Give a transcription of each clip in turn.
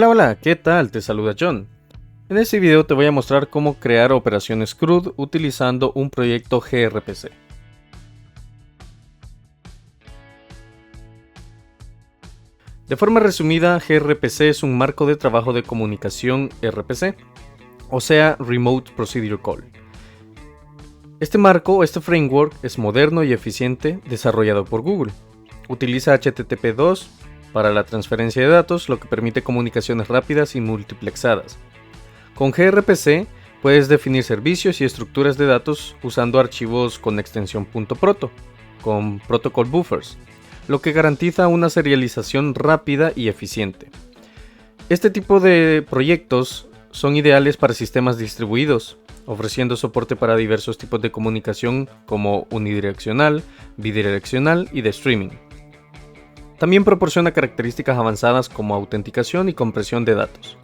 Hola, ¿qué tal? Te saluda John. En este video te voy a mostrar cómo crear operaciones CRUD utilizando un proyecto gRPC. De forma resumida, gRPC es un marco de trabajo de comunicación RPC, o sea, Remote Procedure Call. Este marco, este framework, es moderno y eficiente, desarrollado por Google. Utiliza HTTP2 para la transferencia de datos, lo que permite comunicaciones rápidas y multiplexadas. Con gRPC puedes definir servicios y estructuras de datos usando archivos con extensión .proto, con protocol buffers, lo que garantiza una serialización rápida y eficiente. Este tipo de proyectos son ideales para sistemas distribuidos, ofreciendo soporte para diversos tipos de comunicación como unidireccional, bidireccional y de streaming. También proporciona características avanzadas como autenticación y compresión de datos.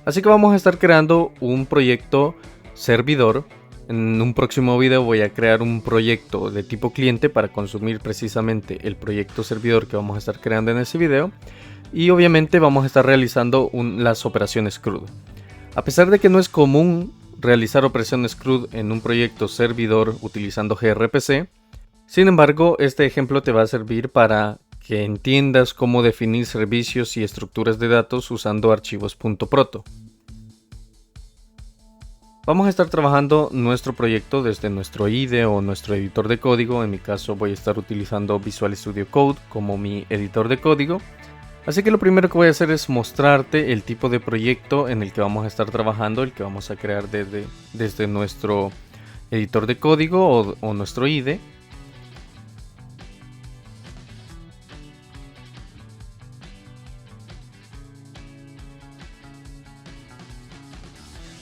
Así que vamos a estar creando un proyecto servidor. En un próximo video voy a crear un proyecto de tipo cliente para consumir precisamente el proyecto servidor que vamos a estar creando en ese video. Y obviamente vamos a estar realizando las operaciones CRUD. A pesar de que no es común realizar operaciones CRUD en un proyecto servidor utilizando gRPC, sin embargo, este ejemplo te va a servir para que entiendas cómo definir servicios y estructuras de datos usando archivos .proto. Vamos a estar trabajando nuestro proyecto desde nuestro IDE o nuestro editor de código. En mi caso voy a estar utilizando Visual Studio Code como mi editor de código. Así que lo primero que voy a hacer es mostrarte el tipo de proyecto en el que vamos a estar trabajando, el que vamos a crear desde nuestro editor de código o nuestro IDE.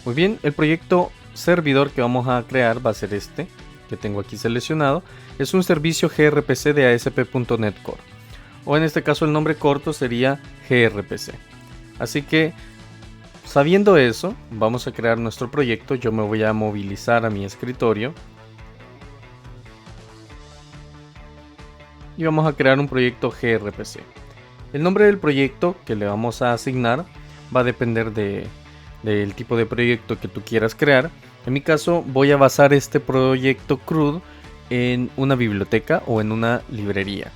Muy bien, el proyecto servidor que vamos a crear va a ser este, que tengo aquí seleccionado. Es un servicio gRPC de ASP.NET Core, o en este caso el nombre corto sería gRPC. Así que, sabiendo eso, vamos a crear nuestro proyecto. Yo me voy a movilizar a mi escritorio y vamos a crear un proyecto gRPC. El nombre del proyecto que le vamos a asignar va a depender del tipo de proyecto que tú quieras crear. En mi caso voy a basar este proyecto CRUD en una biblioteca o en una librería.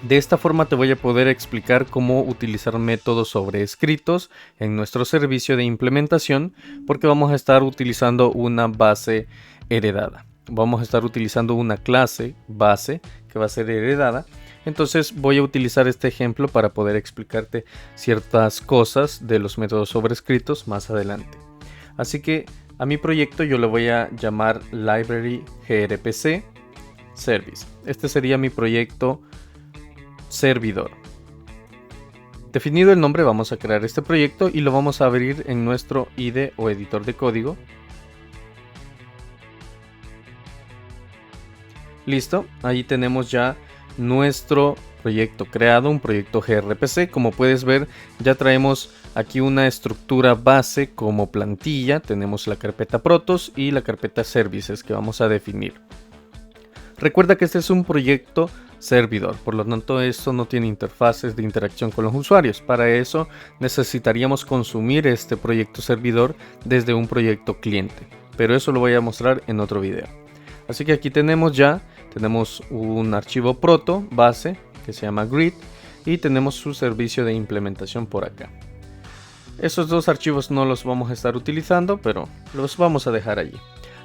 De esta forma te voy a poder explicar cómo utilizar métodos sobrescritos en nuestro servicio de implementación, porque vamos a estar utilizando una base heredada. Vamos a estar utilizando una clase base que va a ser heredada. Entonces voy a utilizar este ejemplo para poder explicarte ciertas cosas de los métodos sobrescritos más adelante. Así que a mi proyecto yo le voy a llamar Library gRPC Service. Este sería mi proyecto servidor. Definido el nombre, vamos a crear este proyecto y lo vamos a abrir en nuestro IDE o editor de código. Listo, ahí tenemos ya nuestro proyecto creado, un proyecto gRPC. Como puedes ver, ya traemos aquí una estructura base como plantilla. Tenemos la carpeta protos y la carpeta services que vamos a definir. Recuerda que este es un proyecto servidor, por lo tanto esto no tiene interfaces de interacción con los usuarios. Para eso necesitaríamos consumir este proyecto servidor desde un proyecto cliente, pero eso lo voy a mostrar en otro video. Así que aquí tenemos un archivo proto base que se llama grid y tenemos su servicio de implementación por acá. Esos dos archivos no los vamos a estar utilizando, pero los vamos a dejar allí.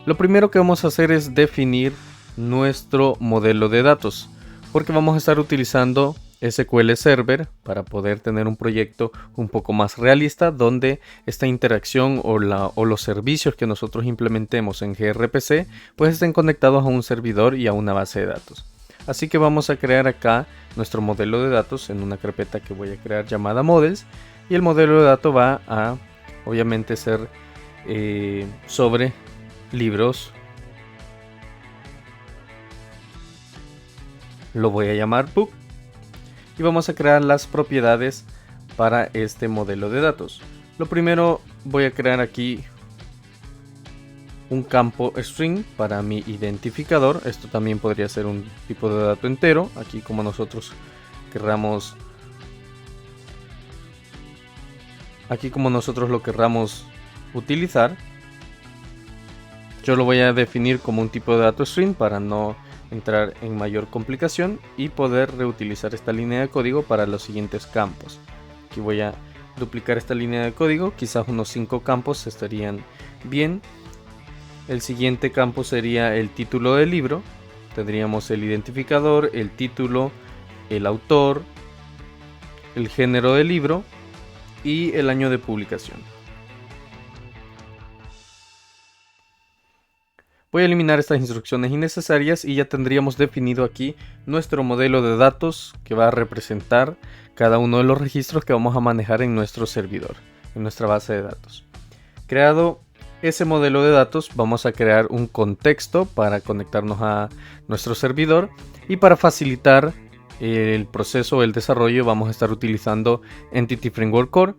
Lo primero que vamos a hacer es definir nuestro modelo de datos, porque vamos a estar utilizando SQL Server para poder tener un proyecto un poco más realista, donde esta interacción o los servicios que nosotros implementemos en gRPC pues estén conectados a un servidor y a una base de datos. Así que vamos a crear acá nuestro modelo de datos en una carpeta que voy a crear llamada models, y el modelo de datos va a obviamente ser sobre libros. Lo voy a llamar book. Y vamos a crear las propiedades para este modelo de datos. Lo primero, voy a crear aquí un campo string para mi identificador. Esto también podría ser un tipo de dato entero. Aquí, como nosotros querramos aquí como nosotros lo querramos utilizar. Yo lo voy a definir como un tipo de dato string para no entrar en mayor complicación y poder reutilizar esta línea de código para los siguientes campos. Aquí voy a duplicar esta línea de código, quizás unos 5 campos estarían bien. El siguiente campo sería el título del libro. Tendríamos el identificador, el título, el autor, el género del libro y el año de publicación. Voy a eliminar estas instrucciones innecesarias y ya tendríamos definido aquí nuestro modelo de datos que va a representar cada uno de los registros que vamos a manejar en nuestro servidor, en nuestra base de datos. Creado ese modelo de datos, vamos a crear un contexto para conectarnos a nuestro servidor, y para facilitar el proceso, el desarrollo, vamos a estar utilizando Entity Framework Core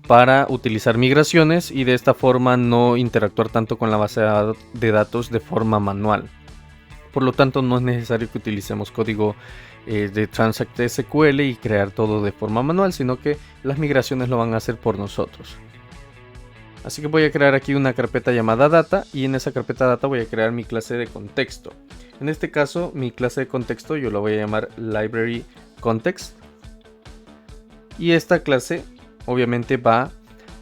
para utilizar migraciones y de esta forma no interactuar tanto con la base de datos de forma manual. Por lo tanto, no es necesario que utilicemos código de Transact SQL y crear todo de forma manual, sino que las migraciones lo van a hacer por nosotros. Así que voy a crear aquí una carpeta llamada data, y en esa carpeta data voy a crear mi clase de contexto. En este caso, mi clase de contexto yo la voy a llamar library context, y esta clase obviamente va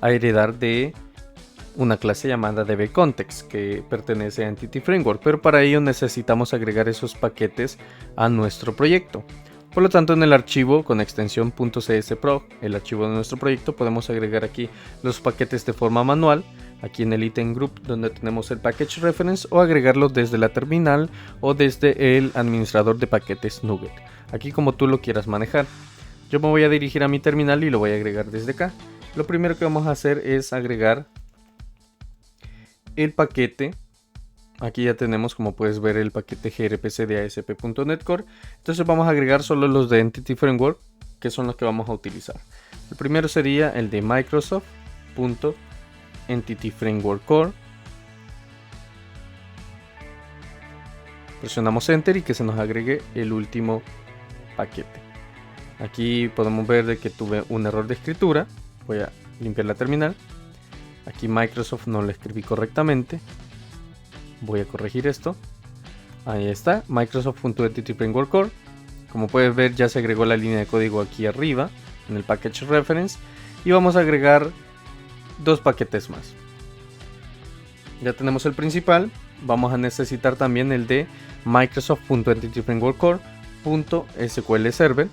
a heredar de una clase llamada dbContext que pertenece a Entity Framework, pero para ello necesitamos agregar esos paquetes a nuestro proyecto. Por lo tanto, en el archivo con extensión .csproj, el archivo de nuestro proyecto, podemos agregar aquí los paquetes de forma manual, aquí en el item group donde tenemos el package reference, o agregarlo desde la terminal o desde el administrador de paquetes NuGet, aquí como tú lo quieras manejar. Yo me voy a dirigir a mi terminal y lo voy a agregar desde acá. Lo primero que vamos a hacer es agregar el paquete. Aquí ya tenemos, como puedes ver, el paquete grpc de ASP.NET Core. Entonces vamos a agregar solo los de Entity Framework, que son los que vamos a utilizar. El primero sería el de Microsoft.Entity Framework Core. Presionamos Enter y que se nos agregue el último paquete. Aquí podemos ver de que tuve un error de escritura. Voy a limpiar la terminal. Aquí Microsoft no lo escribí correctamente. Voy a corregir esto. Ahí está, Microsoft.Entity Framework Core. Como puedes ver, ya se agregó la línea de código aquí arriba en el package reference, y vamos a agregar dos paquetes más. Ya tenemos el principal. Vamos a necesitar también el de Microsoft.Entity Framework Core.SQL Server.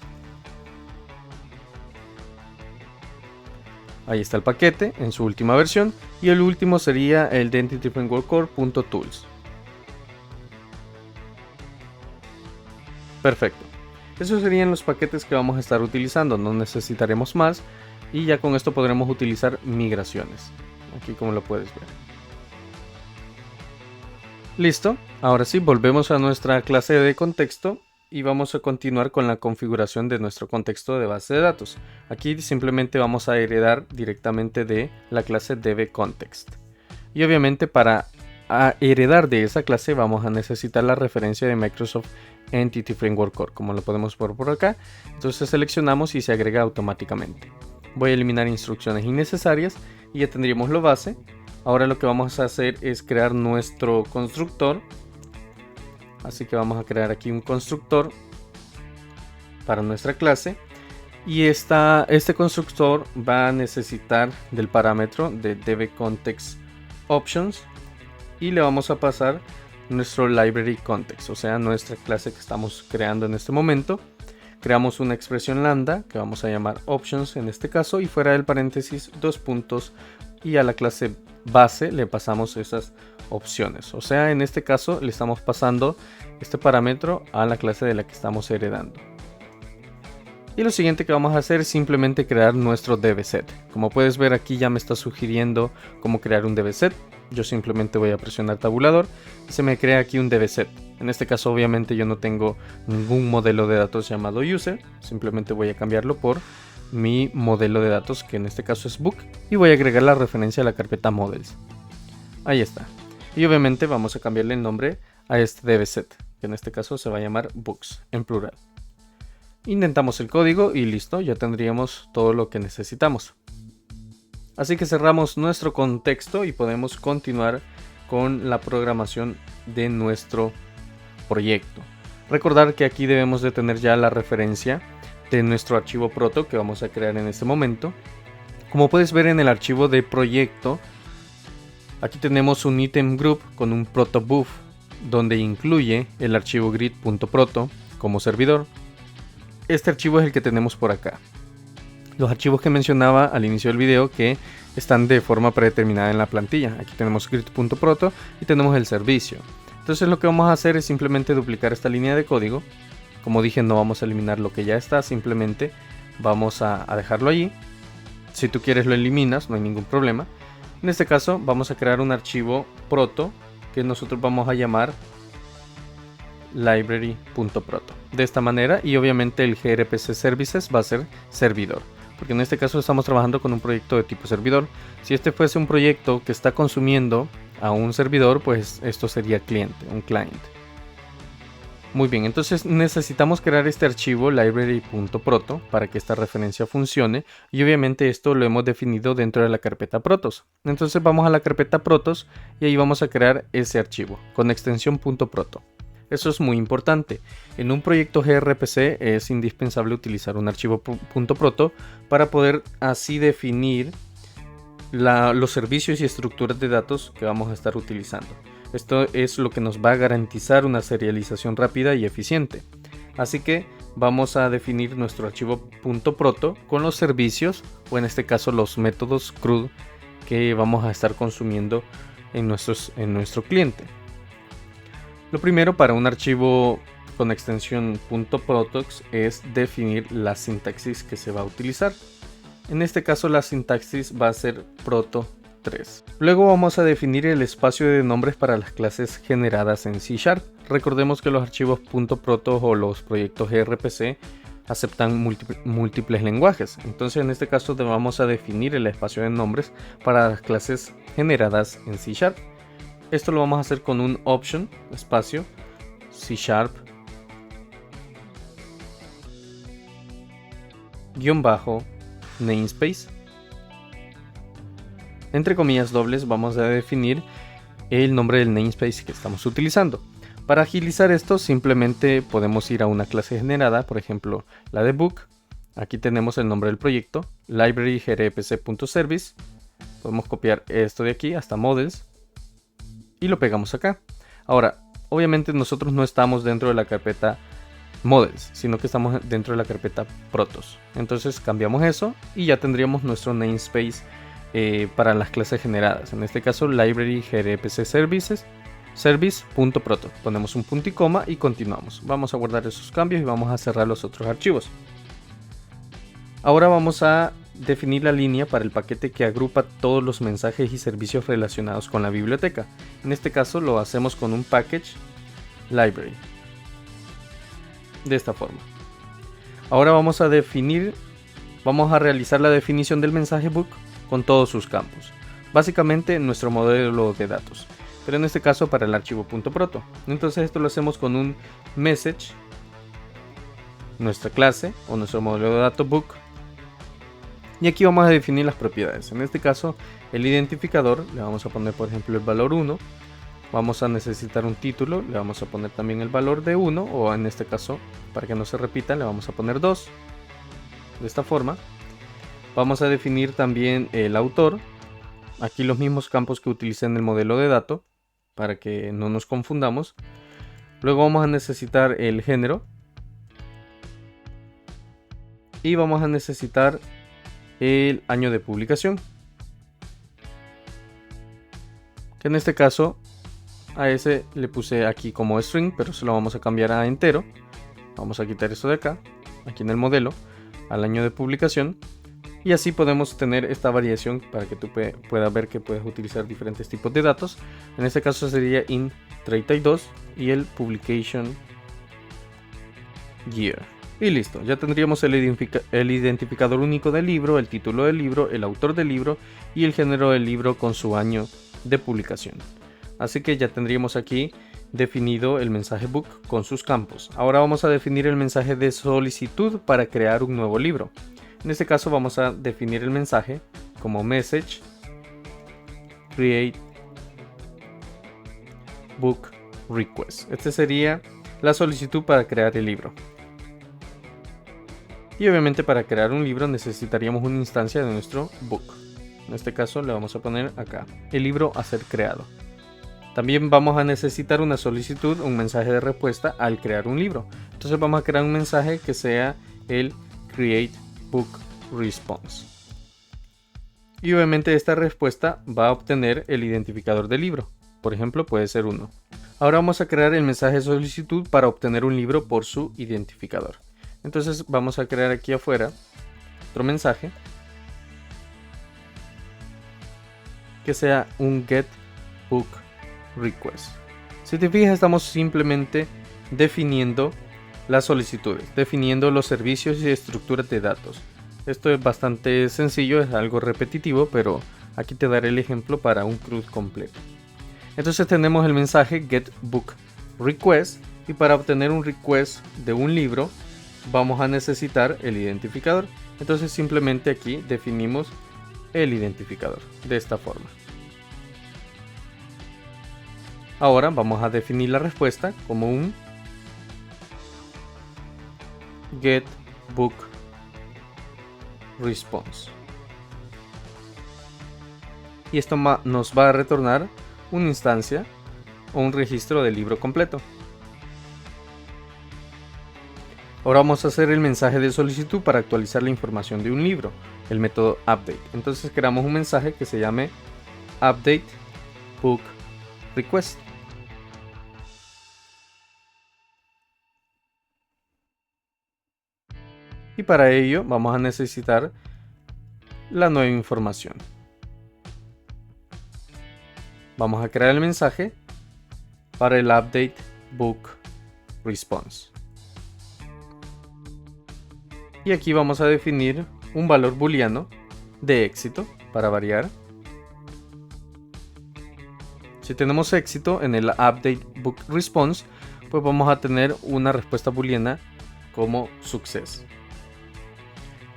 Ahí está el paquete en su última versión, y el último sería el de Entity Framework Core.tools. Perfecto. Esos serían los paquetes que vamos a estar utilizando, no necesitaremos más, y ya con esto podremos utilizar migraciones. Aquí como lo puedes ver. Listo, ahora sí volvemos a nuestra clase de contexto y vamos a continuar con la configuración de nuestro contexto de base de datos. Aquí simplemente vamos a heredar directamente de la clase dbContext. Y obviamente para heredar de esa clase vamos a necesitar la referencia de Microsoft Entity Framework Core, como lo podemos ver por acá. Entonces seleccionamos y se agrega automáticamente. Voy a eliminar instrucciones innecesarias y ya tendríamos lo base. Ahora lo que vamos a hacer es crear nuestro constructor. Así que vamos a crear aquí un constructor para nuestra clase, y este constructor va a necesitar del parámetro de dbContext options, y le vamos a pasar nuestro library context, o sea, nuestra clase que estamos creando en este momento. Creamos una expresión lambda que vamos a llamar options en este caso, y fuera del paréntesis 2 puntos, y a la clase base le pasamos esas opciones. O sea, en este caso le estamos pasando este parámetro a la clase de la que estamos heredando. Y lo siguiente que vamos a hacer es simplemente crear nuestro dbset. Como puedes ver, aquí ya me está sugiriendo cómo crear un dbset. Yo simplemente voy a presionar tabulador y se me crea aquí un dbset. En este caso obviamente yo no tengo ningún modelo de datos llamado user. Simplemente voy a cambiarlo por mi modelo de datos, que en este caso es book, y voy a agregar la referencia a la carpeta models. Ahí está. Y obviamente vamos a cambiarle el nombre a este dbset, que en este caso se va a llamar books en plural. Intentamos el código y listo, ya tendríamos todo lo que necesitamos. Así que cerramos nuestro contexto y podemos continuar con la programación de nuestro proyecto. Recordar que aquí debemos de tener ya la referencia de nuestro archivo proto que vamos a crear en este momento. Como puedes ver en el archivo de proyecto, aquí tenemos un item group con un protobuf donde incluye el archivo grid.proto como servidor. Este archivo es el que tenemos por acá. Los archivos que mencionaba al inicio del video que están de forma predeterminada en la plantilla. Aquí tenemos grid.proto y tenemos el servicio. Entonces lo que vamos a hacer es simplemente duplicar esta línea de código. Como dije, no vamos a eliminar lo que ya está, simplemente vamos a dejarlo allí. Si tú quieres lo eliminas, no hay ningún problema. En este caso vamos a crear un archivo proto que nosotros vamos a llamar library.proto. De esta manera, y obviamente el gRPC services va a ser servidor, porque en este caso estamos trabajando con un proyecto de tipo servidor. Si este fuese un proyecto que está consumiendo a un servidor, pues esto sería cliente, un client. Muy bien, entonces necesitamos crear este archivo library.proto para que esta referencia funcione, y obviamente esto lo hemos definido dentro de la carpeta protos. Entonces vamos a la carpeta protos y ahí vamos a crear ese archivo con extensión .proto. Eso es muy importante. En un proyecto gRPC es indispensable utilizar un archivo .proto para poder así definir los servicios y estructuras de datos que vamos a estar utilizando. Esto es lo que nos va a garantizar una serialización rápida y eficiente. Así que vamos a definir nuestro archivo .proto con los servicios, o en este caso los métodos CRUD que vamos a estar consumiendo en nuestro cliente. Lo primero para un archivo con extensión .protox es definir la sintaxis que se va a utilizar. En este caso la sintaxis va a ser proto3. Luego vamos a definir el espacio de nombres para las clases generadas en C#. Recordemos que los archivos .proto o los proyectos gRPC aceptan múltiples lenguajes. Entonces en este caso vamos a definir el espacio de nombres para las clases generadas en C#. Esto lo vamos a hacer con un option, espacio, C# -namespace. Entre comillas dobles vamos a definir el nombre del namespace que estamos utilizando. Para agilizar esto simplemente podemos ir a una clase generada, por ejemplo la de book. Aquí tenemos el nombre del proyecto, library grpc.service. Podemos copiar esto de aquí hasta models y lo pegamos acá. Ahora, obviamente nosotros no estamos dentro de la carpeta models, sino que estamos dentro de la carpeta protos. Entonces cambiamos eso y ya tendríamos nuestro namespace para las clases generadas. En este caso, library grpc service.proto. Ponemos un punto y coma y continuamos. Vamos a guardar esos cambios y vamos a cerrar los otros archivos. Ahora vamos a definir la línea para el paquete que agrupa todos los mensajes y servicios relacionados con la biblioteca. En este caso lo hacemos con un package library. De esta forma. Ahora vamos a realizar la definición del mensaje book con todos sus campos. Básicamente nuestro modelo de datos, pero en este caso para el archivo .proto. Entonces esto lo hacemos con un message, nuestra clase o nuestro modelo de datos book. Y aquí vamos a definir las propiedades. En este caso el identificador le vamos a poner por ejemplo el valor 1. Vamos a necesitar un título, le vamos a poner también el valor de 1, o en este caso para que no se repita le vamos a poner 2. De esta forma vamos a definir también el autor. Aquí los mismos campos que utilicé en el modelo de dato para que no nos confundamos. Luego vamos a necesitar el género y vamos a necesitar el año de publicación, que en este caso a ese le puse aquí como string, pero se lo vamos a cambiar a entero. Vamos a quitar esto de acá, aquí en el modelo, al año de publicación, y así podemos tener esta variación para que tú puedas ver que puedes utilizar diferentes tipos de datos. En este caso sería int32 y el publication year. Y listo, ya tendríamos el identificador único del libro, el título del libro, el autor del libro y el género del libro con su año de publicación. Así que ya tendríamos aquí definido el mensaje book con sus campos. Ahora vamos a definir el mensaje de solicitud para crear un nuevo libro. En este caso vamos a definir el mensaje como message create book request. Este sería la solicitud para crear el libro. Y obviamente para crear un libro necesitaríamos una instancia de nuestro book. En este caso le vamos a poner acá, el libro a ser creado. También vamos a necesitar una solicitud, un mensaje de respuesta al crear un libro. Entonces vamos a crear un mensaje que sea el create book response. Y obviamente esta respuesta va a obtener el identificador del libro. Por ejemplo, puede ser 1. Ahora vamos a crear el mensaje de solicitud para obtener un libro por su identificador. Entonces vamos a crear aquí afuera otro mensaje que sea un get book request. Si te fijas, estamos simplemente definiendo las solicitudes, definiendo los servicios y estructuras de datos. Esto es bastante sencillo, es algo repetitivo, pero aquí te daré el ejemplo para un CRUD completo. Entonces tenemos el mensaje get book request, y para obtener un request de un libro vamos a necesitar el identificador. Entonces simplemente aquí definimos el identificador de esta forma. Ahora vamos a definir la respuesta como un get book response. Y esto nos va a retornar una instancia o un registro del libro completo. Ahora vamos a hacer el mensaje de solicitud para actualizar la información de un libro, el método update. Entonces creamos un mensaje que se llame update book request. Y para ello vamos a necesitar la nueva información. Vamos a crear el mensaje para el update book response. Y aquí vamos a definir un valor booleano de éxito para variar. Si tenemos éxito en el update book response, pues vamos a tener una respuesta booleana como success.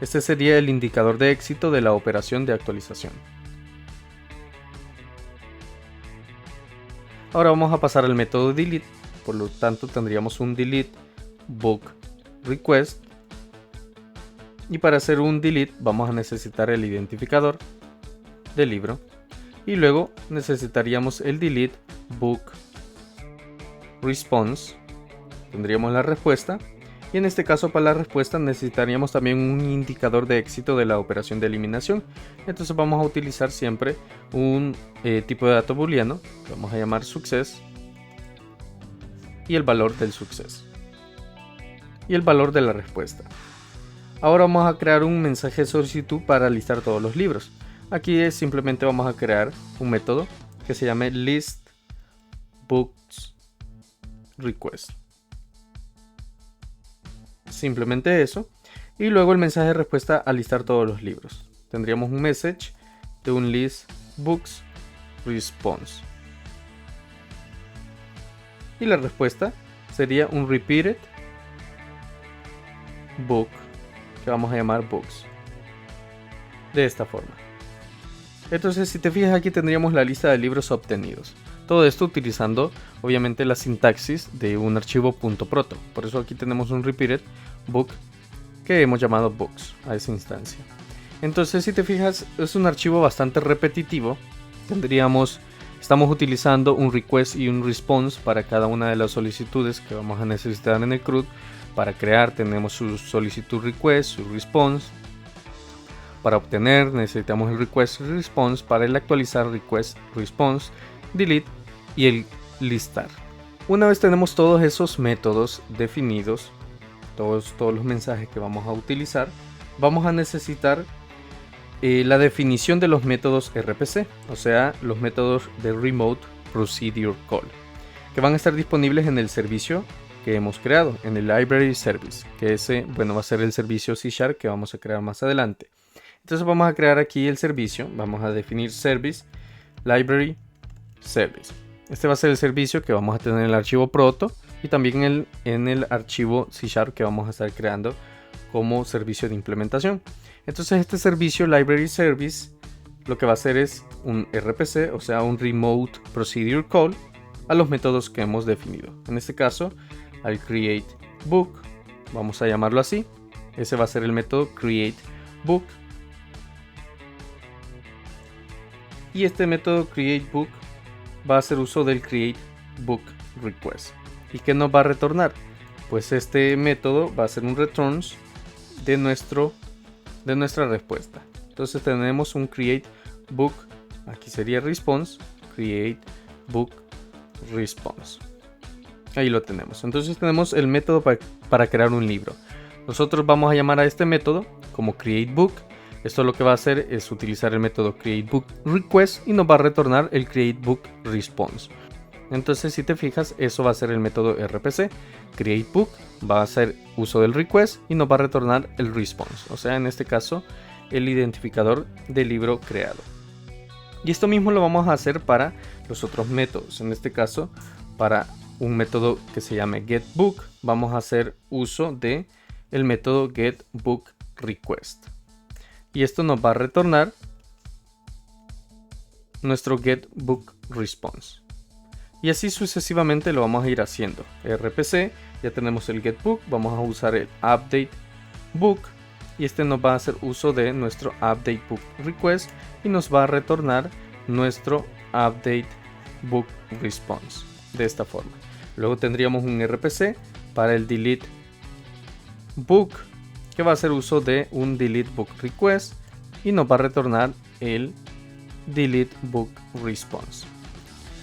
Este sería el indicador de éxito de la operación de actualización. Ahora vamos a pasar al método delete, por lo tanto tendríamos un delete book request. Y para hacer un delete vamos a necesitar el identificador del libro. Y luego necesitaríamos el delete book response. Tendríamos la respuesta. Y en este caso, para la respuesta necesitaríamos también un indicador de éxito de la operación de eliminación. Entonces vamos a utilizar siempre un tipo de dato booleano que vamos a llamar success, y el valor del success y el valor de la respuesta. Ahora vamos a crear un mensaje de solicitud para listar todos los libros. Aquí simplemente vamos a crear un método que se llame list books request. Simplemente eso. Y luego el mensaje de respuesta a listar todos los libros. Tendríamos un message de un list books response. Y la respuesta sería un repeated book, que vamos a llamar books. De esta forma. Entonces, si te fijas, aquí tendríamos la lista de libros obtenidos. Todo esto utilizando obviamente la sintaxis de un archivo .proto. Por eso aquí tenemos un repeated book que hemos llamado books a esa instancia. Entonces, si te fijas, es un archivo bastante repetitivo. Estamos utilizando un request y un response para cada una de las solicitudes que vamos a necesitar en el CRUD. Para crear tenemos su solicitud request, su response. Para obtener necesitamos el request y response. Para el actualizar request, response, delete y el listar. Una vez tenemos todos esos métodos definidos, todos los mensajes que vamos a utilizar, vamos a necesitar la definición de los métodos RPC, o sea, los métodos de Remote Procedure Call, que van a estar disponibles en el servicio que hemos creado, en el Library Service, que ese, va a ser el servicio C# que vamos a crear más adelante. Entonces vamos a crear aquí el servicio, vamos a definir Service, Library Service. Este va a ser el servicio que vamos a tener en el archivo proto y también en el archivo C# que vamos a estar creando como servicio de implementación. Entonces este servicio Library Service lo que va a hacer es un RPC, o sea, un Remote Procedure Call a los métodos que hemos definido. En este caso, al createBook, vamos a llamarlo así. Ese va a ser el método createBook. Y este método createBook va a hacer uso del createBookRequest. ¿Y qué nos va a retornar? Pues este método va a ser un returns de nuestra respuesta. Entonces tenemos un createBook, aquí sería response, createBookResponse. Ahí lo tenemos. Entonces tenemos el método para crear un libro. Nosotros vamos a llamar a este método como createBook. Esto lo que va a hacer es utilizar el método createBookRequest y nos va a retornar el createBookResponse. Entonces, si te fijas, eso va a ser el método RPC. createBook va a hacer uso del request y nos va a retornar el response, o sea, en este caso, el identificador del libro creado. Y esto mismo lo vamos a hacer para los otros métodos. En este caso, para un método que se llame getBook, vamos a hacer uso de el método getBookRequest. Y esto nos va a retornar nuestro getBookResponse. Y así sucesivamente lo vamos a ir haciendo. RPC, ya tenemos el getBook, vamos a usar el updateBook. Y este nos va a hacer uso de nuestro updateBookRequest y nos va a retornar nuestro updateBookResponse. De esta forma. Luego tendríamos un RPC para el deleteBook, que va a hacer uso de un deleteBookRequest y nos va a retornar el deleteBookResponse.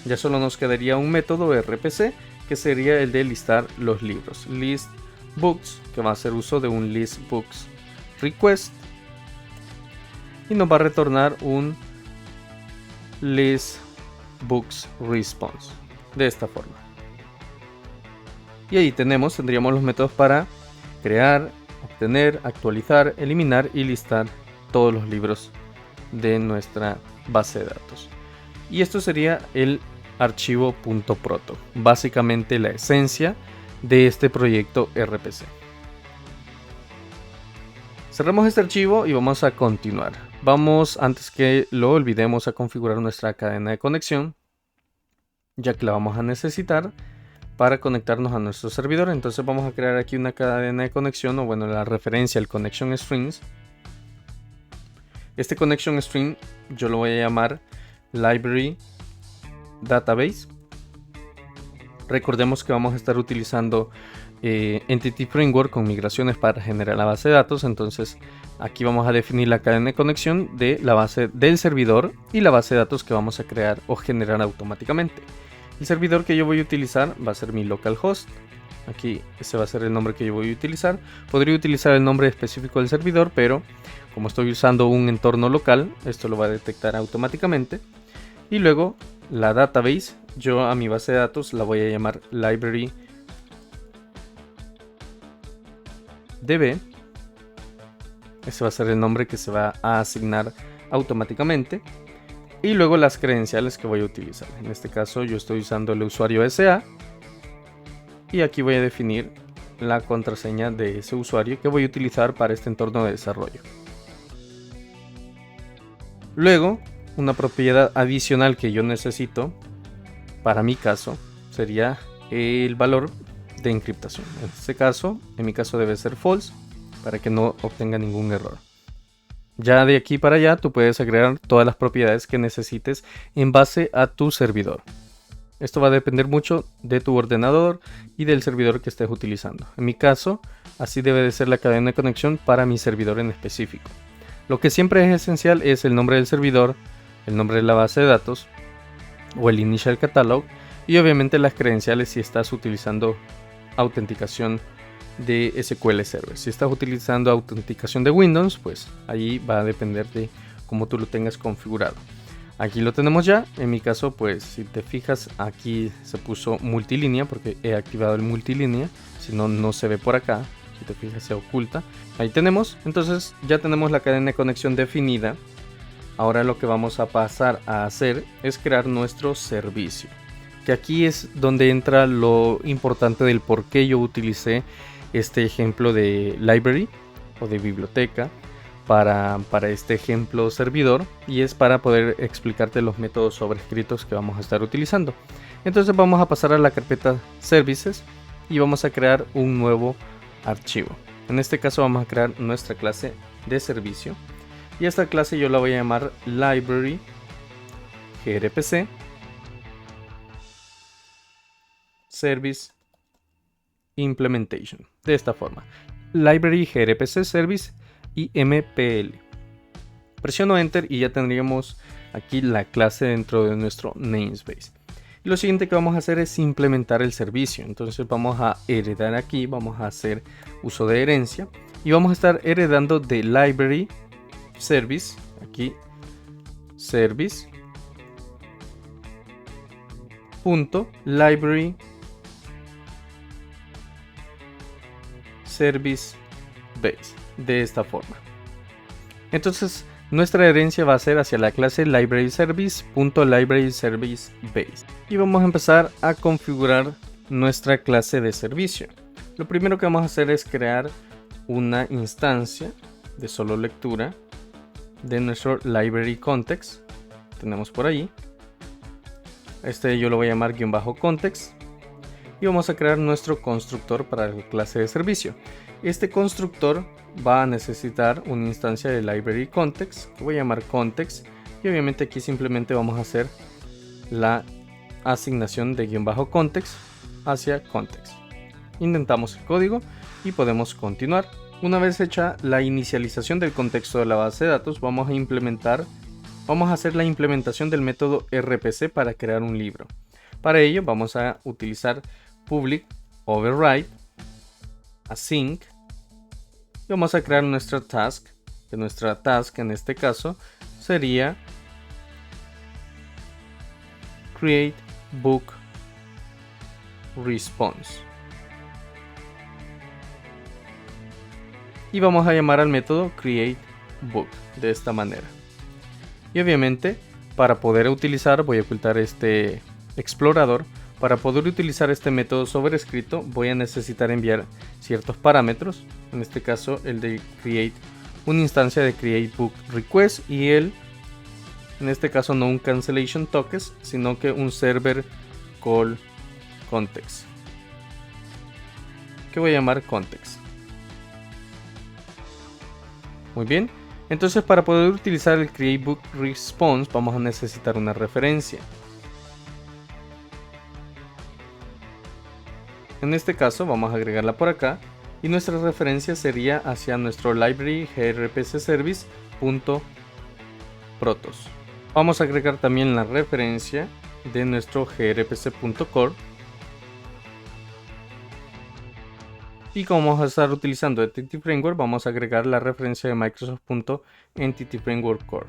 Ya solo nos quedaría un método RPC, que sería el de listar los libros. ListBooks, que va a hacer uso de un listBooksRequest y nos va a retornar un listBooksResponse. De esta forma. Y ahí tendríamos los métodos para crear, obtener, actualizar, eliminar y listar todos los libros de nuestra base de datos. Y esto sería el archivo .proto, básicamente la esencia de este proyecto RPC. Cerramos este archivo y vamos a continuar. Vamos, antes que lo olvidemos, a configurar nuestra cadena de conexión, ya que la vamos a necesitar para conectarnos a nuestro servidor. Entonces vamos a crear aquí una cadena de conexión, o bueno, la referencia al connection strings. Este connection string yo lo voy a llamar library database. Recordemos que vamos a estar utilizando Entity Framework con migraciones para generar la base de datos. Entonces aquí vamos a definir la cadena de conexión de la base del servidor y la base de datos que vamos a crear o generar automáticamente. El servidor que yo voy a utilizar va a ser mi localhost. Aquí ese va a ser el nombre que yo voy a utilizar. Podría utilizar el nombre específico del servidor, pero como estoy usando un entorno local, esto lo va a detectar automáticamente. Y luego la database, yo a mi base de datos la voy a llamar library DB. Ese va a ser el nombre que se va a asignar automáticamente. Y luego las credenciales que voy a utilizar. En este caso yo estoy usando el usuario SA. Y aquí voy a definir la contraseña de ese usuario que voy a utilizar para este entorno de desarrollo. Luego, una propiedad adicional que yo necesito, para mi caso, sería el valor de encriptación. En mi caso debe ser false, para que no obtenga ningún error. Ya de aquí para allá tú puedes agregar todas las propiedades que necesites en base a tu servidor. Esto va a depender mucho de tu ordenador y del servidor que estés utilizando. En mi caso, así debe de ser la cadena de conexión para mi servidor en específico. Lo que siempre es esencial es el nombre del servidor, el nombre de la base de datos o el initial catalog y obviamente las credenciales si estás utilizando autenticación de SQL Server. Si estás utilizando autenticación de Windows, pues ahí va a depender de cómo tú lo tengas configurado. Aquí lo tenemos ya. En mi caso, pues si te fijas, aquí se puso multilínea porque he activado el multilínea. Si no, no se ve por acá. Si te fijas, se oculta. Ahí tenemos. Entonces ya tenemos la cadena de conexión definida. Ahora lo que vamos a pasar a hacer es crear nuestro servicio. Que aquí es donde entra lo importante del por qué yo utilicé este ejemplo de library o de biblioteca para este ejemplo servidor, y es para poder explicarte los métodos sobrescritos que vamos a estar utilizando. Entonces vamos a pasar a la carpeta Services y vamos a crear un nuevo archivo. En este caso vamos a crear nuestra clase de servicio, y esta clase yo la voy a llamar Library gRPC Service Implementation. De esta forma, Library gRPC Service y MPL. Presiono Enter y ya tendríamos aquí la clase dentro de nuestro namespace. Y lo siguiente que vamos a hacer es implementar el servicio. Entonces vamos a heredar aquí, vamos a hacer uso de herencia y vamos a estar heredando de Library Service, aquí Service .library service base, de esta forma. Entonces nuestra herencia va a ser hacia la clase library service.library_service base, y vamos a empezar a configurar nuestra clase de servicio. Lo primero que vamos a hacer es crear una instancia de solo lectura de nuestro library context. Tenemos por ahí, este yo lo voy a llamar _context, y vamos a crear nuestro constructor para la clase de servicio. Este constructor va a necesitar una instancia de library context que voy a llamar context, y obviamente aquí simplemente vamos a hacer la asignación de _context hacia context. Intentamos el código y podemos continuar. Una vez hecha la inicialización del contexto de la base de datos, vamos a hacer la implementación del método RPC para crear un libro. Para ello vamos a utilizar public override async y vamos a crear nuestra task, que nuestra task en este caso sería create book response, y vamos a llamar al método create book de esta manera. Y obviamente para poder utilizar, voy a ocultar este explorador. Para poder utilizar este método sobrescrito voy a necesitar enviar ciertos parámetros, en este caso el de create una instancia de create book request, y en este caso no un cancellation tokens, sino que un server call context, que voy a llamar context. Muy bien, entonces para poder utilizar el create book response vamos a necesitar una referencia. En este caso vamos a agregarla por acá, y nuestra referencia sería hacia nuestro library gRPC service.protos. Vamos a agregar también la referencia de nuestro grpc.core, y como vamos a estar utilizando Entity Framework, vamos a agregar la referencia de Microsoft.Entity Framework Core.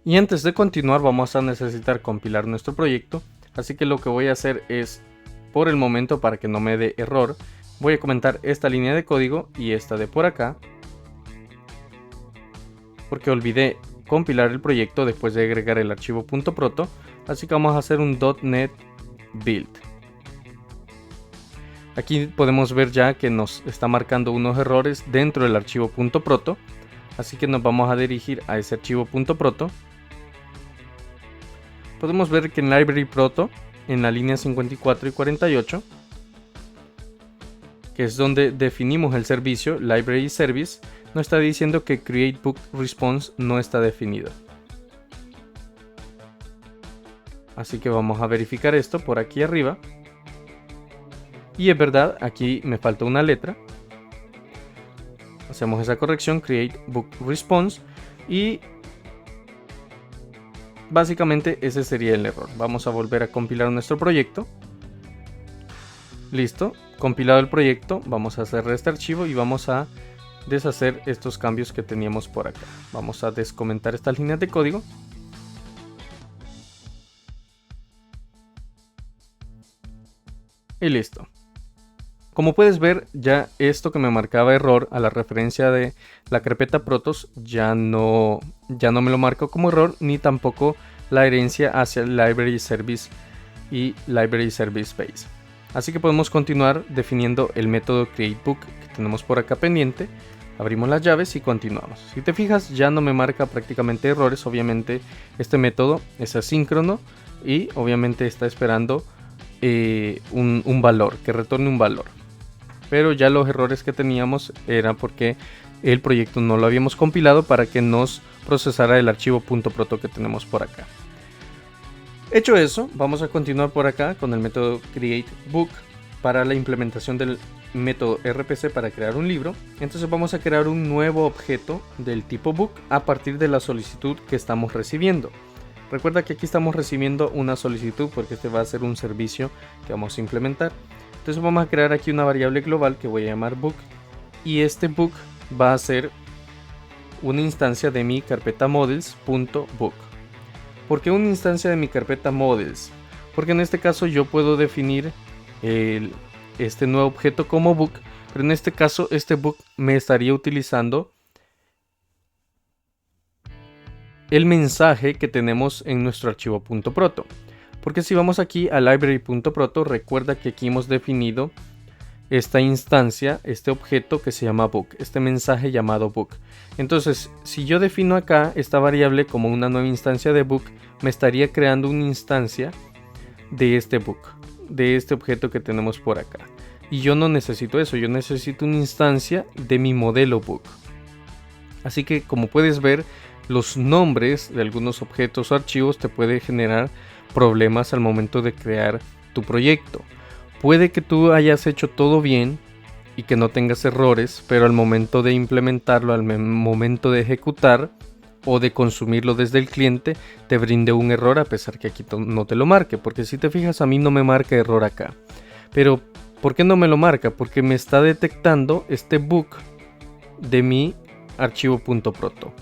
Y antes de continuar vamos a necesitar compilar nuestro proyecto, así que lo que voy a hacer es, por el momento, para que no me dé error, voy a comentar esta línea de código y esta de por acá, porque olvidé compilar el proyecto después de agregar el archivo .proto, así que vamos a hacer un .NET build. Aquí podemos ver ya que nos está marcando unos errores dentro del archivo .proto, así que nos vamos a dirigir a ese archivo .proto. Podemos ver que en library proto, en la línea 54 y 48, que es donde definimos el servicio library service, nos está diciendo que create book response no está definido. Así que vamos a verificar esto por aquí arriba, y es verdad, aquí me falta una letra. Hacemos esa corrección, create book response, y básicamente ese sería el error. Vamos a volver a compilar nuestro proyecto. Listo, compilado el proyecto, vamos a cerrar este archivo y vamos a deshacer estos cambios que teníamos por acá. Vamos a descomentar estas líneas de código. Y listo. Como puedes ver, ya esto que me marcaba error a la referencia de la carpeta protos ya no me lo marcó como error, ni tampoco la herencia hacia el library service y library service base. Así que podemos continuar definiendo el método createBook que tenemos por acá pendiente. Abrimos las llaves y continuamos. Si te fijas, ya no me marca prácticamente errores. Obviamente este método es asíncrono y obviamente está esperando un valor, que retorne un valor. Pero ya los errores que teníamos era porque el proyecto no lo habíamos compilado para que nos procesara el archivo .proto que tenemos por acá. Hecho eso, vamos a continuar por acá con el método createBook para la implementación del método RPC para crear un libro. Entonces vamos a crear un nuevo objeto del tipo book a partir de la solicitud que estamos recibiendo. Recuerda que aquí estamos recibiendo una solicitud porque este va a ser un servicio que vamos a implementar. Entonces vamos a crear aquí una variable global que voy a llamar book, y este book va a ser una instancia de mi carpeta models.book. ¿Por qué una instancia de mi carpeta models? Porque en este caso yo puedo definir este nuevo objeto como book, pero en este caso este book me estaría utilizando el mensaje que tenemos en nuestro archivo .proto. Porque si vamos aquí a library.proto, recuerda que aquí hemos definido esta instancia, este objeto que se llama book, este mensaje llamado book. Entonces, si yo defino acá esta variable como una nueva instancia de book, me estaría creando una instancia de este book, de este objeto que tenemos por acá. Y yo no necesito eso, yo necesito una instancia de mi modelo book. Así que, como puedes ver, los nombres de algunos objetos o archivos te puede generar problemas al momento de crear tu proyecto. Puede que tú hayas hecho todo bien y que no tengas errores, pero al momento de implementarlo, al momento de ejecutar o de consumirlo desde el cliente, te brinde un error a pesar que aquí no te lo marque. Porque si te fijas, a mí no me marca error acá. Pero, ¿por qué no me lo marca? Porque me está detectando este book de mi archivo .proto,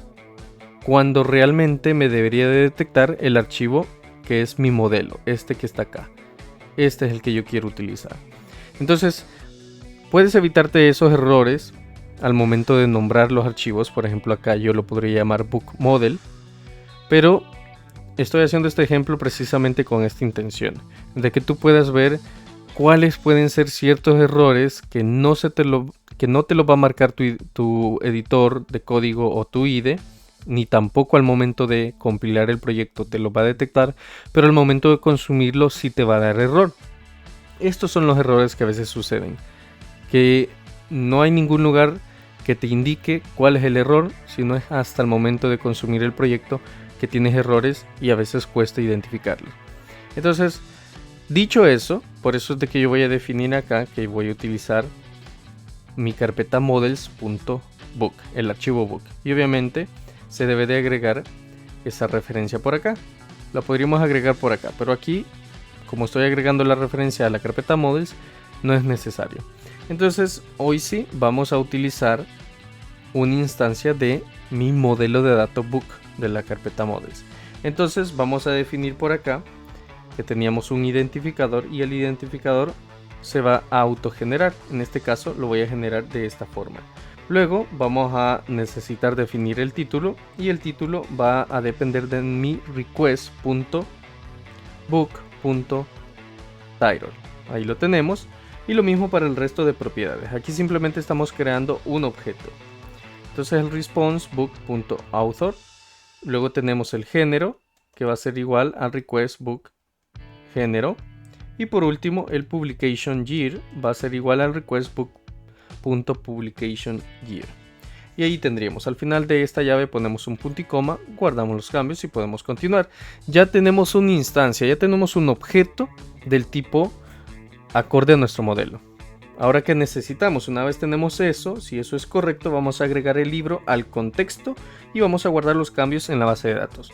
cuando realmente me debería de detectar el archivo que es mi modelo, este que está acá. Este es el que yo quiero utilizar. Entonces, puedes evitarte esos errores al momento de nombrar los archivos. Por ejemplo, acá yo lo podría llamar book model, pero estoy haciendo este ejemplo precisamente con esta intención, de que tú puedas ver cuáles pueden ser ciertos errores que no te lo va a marcar tu editor de código o tu IDE, ni tampoco al momento de compilar el proyecto te lo va a detectar, pero al momento de consumirlo sí te va a dar error. Estos son los errores que a veces suceden, que no hay ningún lugar que te indique cuál es el error, sino es hasta el momento de consumir el proyecto que tienes errores y a veces cuesta identificarlos. Entonces, dicho eso, por eso es de que yo voy a definir acá que voy a utilizar mi carpeta models.book, el archivo book, y obviamente se debe de agregar esa referencia por acá. La podríamos agregar por acá, pero aquí, como estoy agregando la referencia a la carpeta models, no es necesario. Entonces, hoy sí vamos a utilizar una instancia de mi modelo de datos book de la carpeta models. Entonces, vamos a definir por acá que teníamos un identificador, y el identificador se va a autogenerar. En este caso, lo voy a generar de esta forma. Luego vamos a necesitar definir el título, y el título va a depender de mi request.book.title. Ahí lo tenemos, y lo mismo para el resto de propiedades. Aquí simplemente estamos creando un objeto. Entonces el response book.author, luego tenemos el género que va a ser igual al request book género, y por último el publication year va a ser igual al request book.publication year. Y ahí tendríamos, al final de esta llave ponemos un punto y coma, guardamos los cambios y podemos continuar. Ya tenemos una instancia, ya tenemos un objeto del tipo acorde a nuestro modelo. Ahora, ¿qué necesitamos? Una vez tenemos eso, si eso es correcto, vamos a agregar el libro al contexto y vamos a guardar los cambios en la base de datos.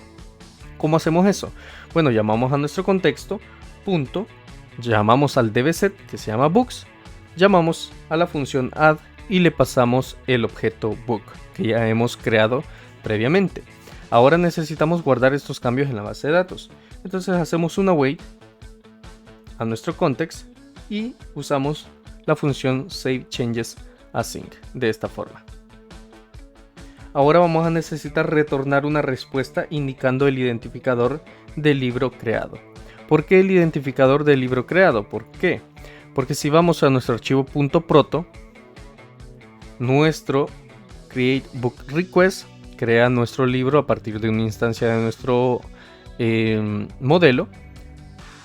¿Cómo hacemos eso? Bueno, llamamos a nuestro contexto, punto, llamamos al dbset que se llama books, llamamos a la función add y le pasamos el objeto book que ya hemos creado previamente. Ahora necesitamos guardar estos cambios en la base de datos. Entonces hacemos una wait a nuestro context y usamos la función save changes async de esta forma. Ahora vamos a necesitar retornar una respuesta indicando el identificador del libro creado. ¿Por qué el identificador del libro creado? ¿Por qué? Porque si vamos a nuestro archivo .proto, nuestro createBookRequest crea nuestro libro a partir de una instancia de nuestro modelo,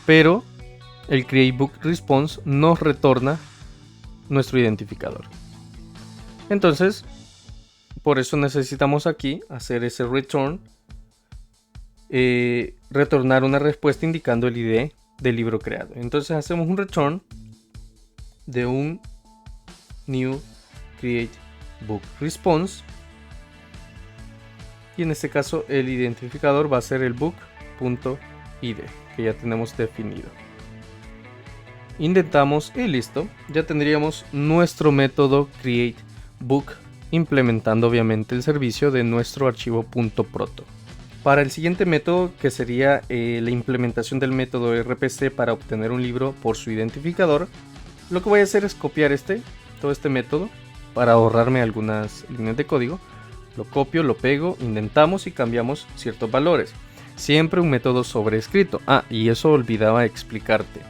pero el createBookResponse nos retorna nuestro identificador. Entonces, por eso necesitamos aquí hacer ese return, retornar una respuesta indicando el ID del libro creado. Entonces hacemos un return de un new createBookResponse, y en este caso el identificador va a ser el book.id que ya tenemos definido. Indentamos y listo, ya tendríamos nuestro método createBook implementando obviamente el servicio de nuestro archivo .proto. Para el siguiente método, que sería la implementación del método RPC para obtener un libro por su identificador, lo que voy a hacer es copiar todo este método para ahorrarme algunas líneas de código. Lo copio, lo pego, indentamos y cambiamos ciertos valores. Siempre un método sobrescrito. Y eso olvidaba explicarte.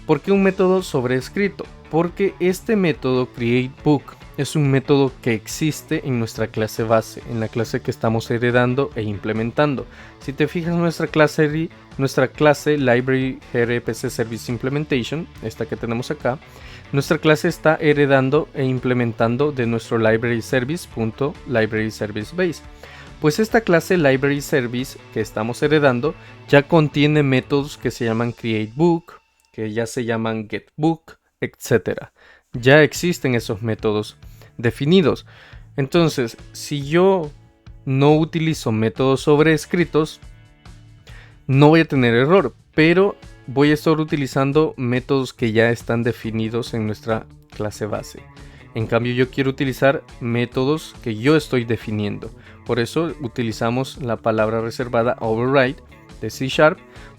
¿Por qué un método sobrescrito? Porque este método createBook es un método que existe en nuestra clase base, en la clase que estamos heredando e implementando. Si te fijas, nuestra clase Library RPC Service Implementation, esta que tenemos acá, nuestra clase está heredando e implementando de nuestro library service.libraryServiceBase. Pues esta clase Library Service que estamos heredando ya contiene métodos que se llaman createBook, que ya se llaman getBook, etc. Ya existen esos métodos definidos. Entonces, si yo no utilizo métodos sobrescritos, no voy a tener error, pero voy a estar utilizando métodos que ya están definidos en nuestra clase base. En cambio, yo quiero utilizar métodos que yo estoy definiendo. Por eso utilizamos la palabra reservada override de C#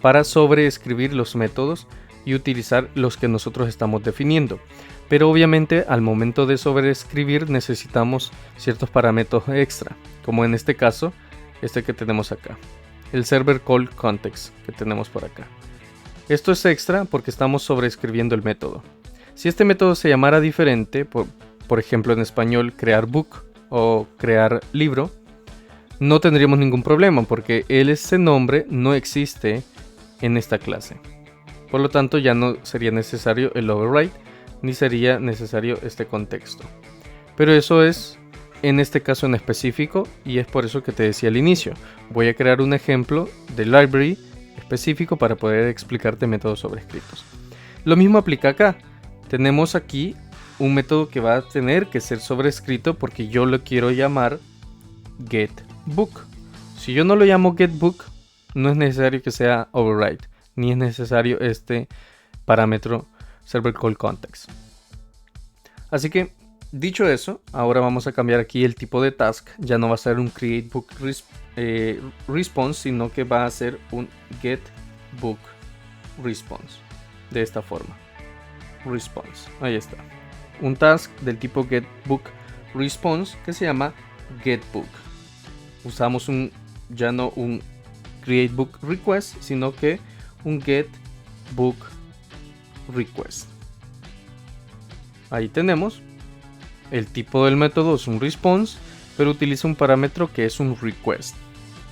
para sobreescribir los métodos y utilizar los que nosotros estamos definiendo. Pero obviamente al momento de sobreescribir necesitamos ciertos parámetros extra, como en este caso, este que tenemos acá, el server call context que tenemos por acá. Esto es extra porque estamos sobreescribiendo el método. Si este método se llamara diferente, por ejemplo en español crear book o crear libro, no tendríamos ningún problema porque ese nombre no existe en esta clase. Por lo tanto ya no sería necesario el override ni sería necesario este contexto. Pero eso es en este caso en específico y es por eso que te decía al inicio. Voy a crear un ejemplo de library específico para poder explicarte métodos sobrescritos. Lo mismo aplica acá. Tenemos aquí un método que va a tener que ser sobrescrito porque yo lo quiero llamar getBook. Si yo no lo llamo getBook, no es necesario que sea override, ni es necesario este parámetro server call context. Así que dicho eso, ahora vamos a cambiar aquí el tipo de task. Ya no va a ser un createBook response, sino que va a ser un getBook response. De esta forma. Response. Ahí está. Un task del tipo getBook response que se llama getBook. Usamos ya no un createBook request, sino que un getBook request. Ahí tenemos. El tipo del método es un response, pero utiliza un parámetro que es un request.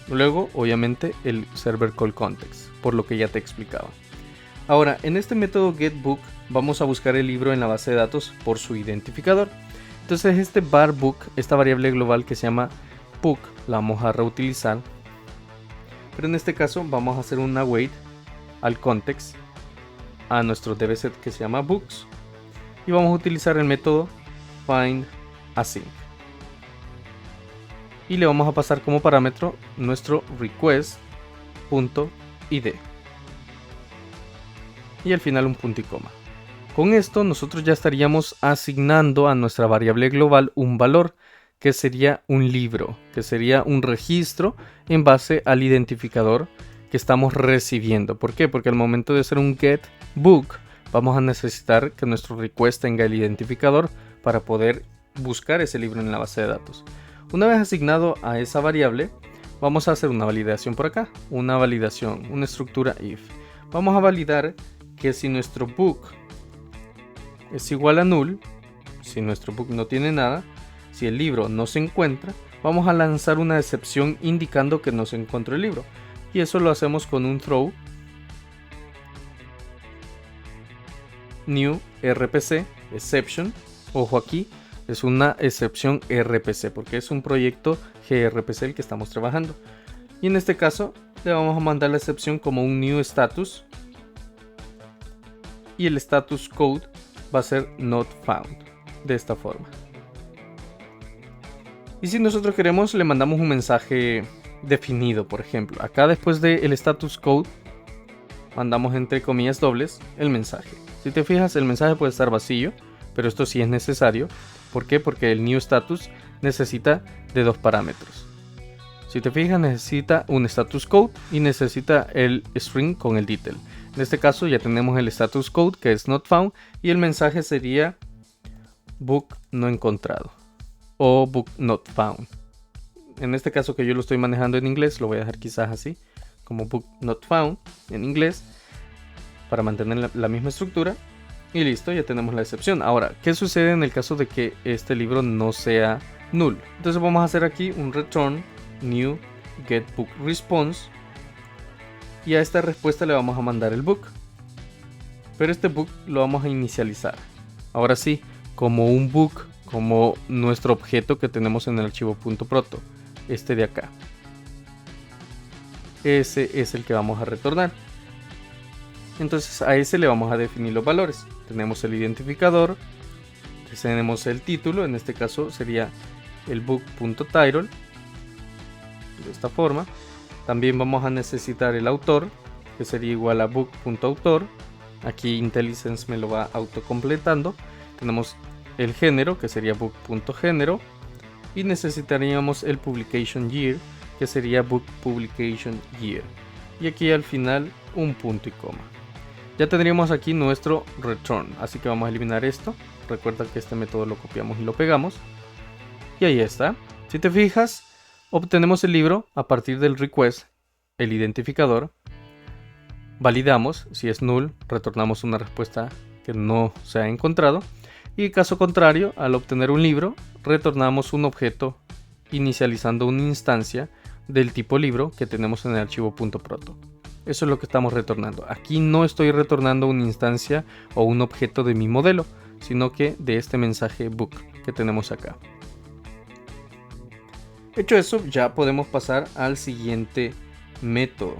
Luego, obviamente, el server call context, por lo que ya te explicaba. Ahora, en este método getBook vamos a buscar el libro en la base de datos por su identificador. Entonces este varBook, esta variable global que se llama book, la vamos a reutilizar. Pero en este caso vamos a hacer un await al context a nuestro dbset que se llama books. Y vamos a utilizar el método findAsync. Y le vamos a pasar como parámetro nuestro request.id. Y al final un punto y coma. Con esto nosotros ya estaríamos asignando a nuestra variable global un valor que sería un libro, que sería un registro en base al identificador que estamos recibiendo. ¿Por qué? Porque al momento de hacer un getBook vamos a necesitar que nuestro request tenga el identificador para poder buscar ese libro en la base de datos. Una vez asignado a esa variable, vamos a hacer una validación por acá, una validación, una estructura if. Vamos a validar que si nuestro book es igual a null, si nuestro book no tiene nada, si el libro no se encuentra, vamos a lanzar una excepción indicando que no se encontró el libro. Y eso lo hacemos con un throw new rpc exception. Ojo, aquí es una excepción RPC porque es un proyecto gRPC el que estamos trabajando. Y en este caso le vamos a mandar la excepción como un new status. Y el status code va a ser not found, de esta forma. Y si nosotros queremos, le mandamos un mensaje definido, por ejemplo. Acá después del status code, mandamos entre comillas dobles el mensaje. Si te fijas, el mensaje puede estar vacío, pero esto sí es necesario. ¿Por qué? Porque el new status necesita de dos parámetros. Si te fijas, necesita un status code y necesita el string con el detail. En este caso ya tenemos el status code, que es not found, y el mensaje sería book no encontrado o book not found. En este caso, que yo lo estoy manejando en inglés, lo voy a dejar quizás así, como book not found en inglés, para mantener la misma estructura. Y listo, ya tenemos la excepción. Ahora, ¿qué sucede en el caso de que este libro no sea null? Entonces vamos a hacer aquí un return new get book response, y a esta respuesta le vamos a mandar el book, pero este book lo vamos a inicializar ahora sí como un book, como nuestro objeto que tenemos en el archivo .proto, este de acá. Ese es el que vamos a retornar. Entonces a ese le vamos a definir los valores. Tenemos el identificador, tenemos el título, en este caso sería el book.title, de esta forma. También vamos a necesitar el autor, que sería igual a book.autor. Aquí IntelliSense me lo va autocompletando. Tenemos el género, que sería book.género, y necesitaríamos el publication year, que sería book publication year, y aquí al final un punto y coma. Ya tendríamos aquí nuestro return, así que vamos a eliminar esto. Recuerda que este método lo copiamos y lo pegamos, y ahí está. Si te fijas, obtenemos el libro a partir del request, el identificador, validamos, si es null, retornamos una respuesta que no se ha encontrado, y caso contrario, al obtener un libro, retornamos un objeto inicializando una instancia del tipo libro que tenemos en el archivo .proto. Eso es lo que estamos retornando. Aquí no estoy retornando una instancia o un objeto de mi modelo, sino que de este mensaje book que tenemos acá. Hecho eso, ya podemos pasar al siguiente método,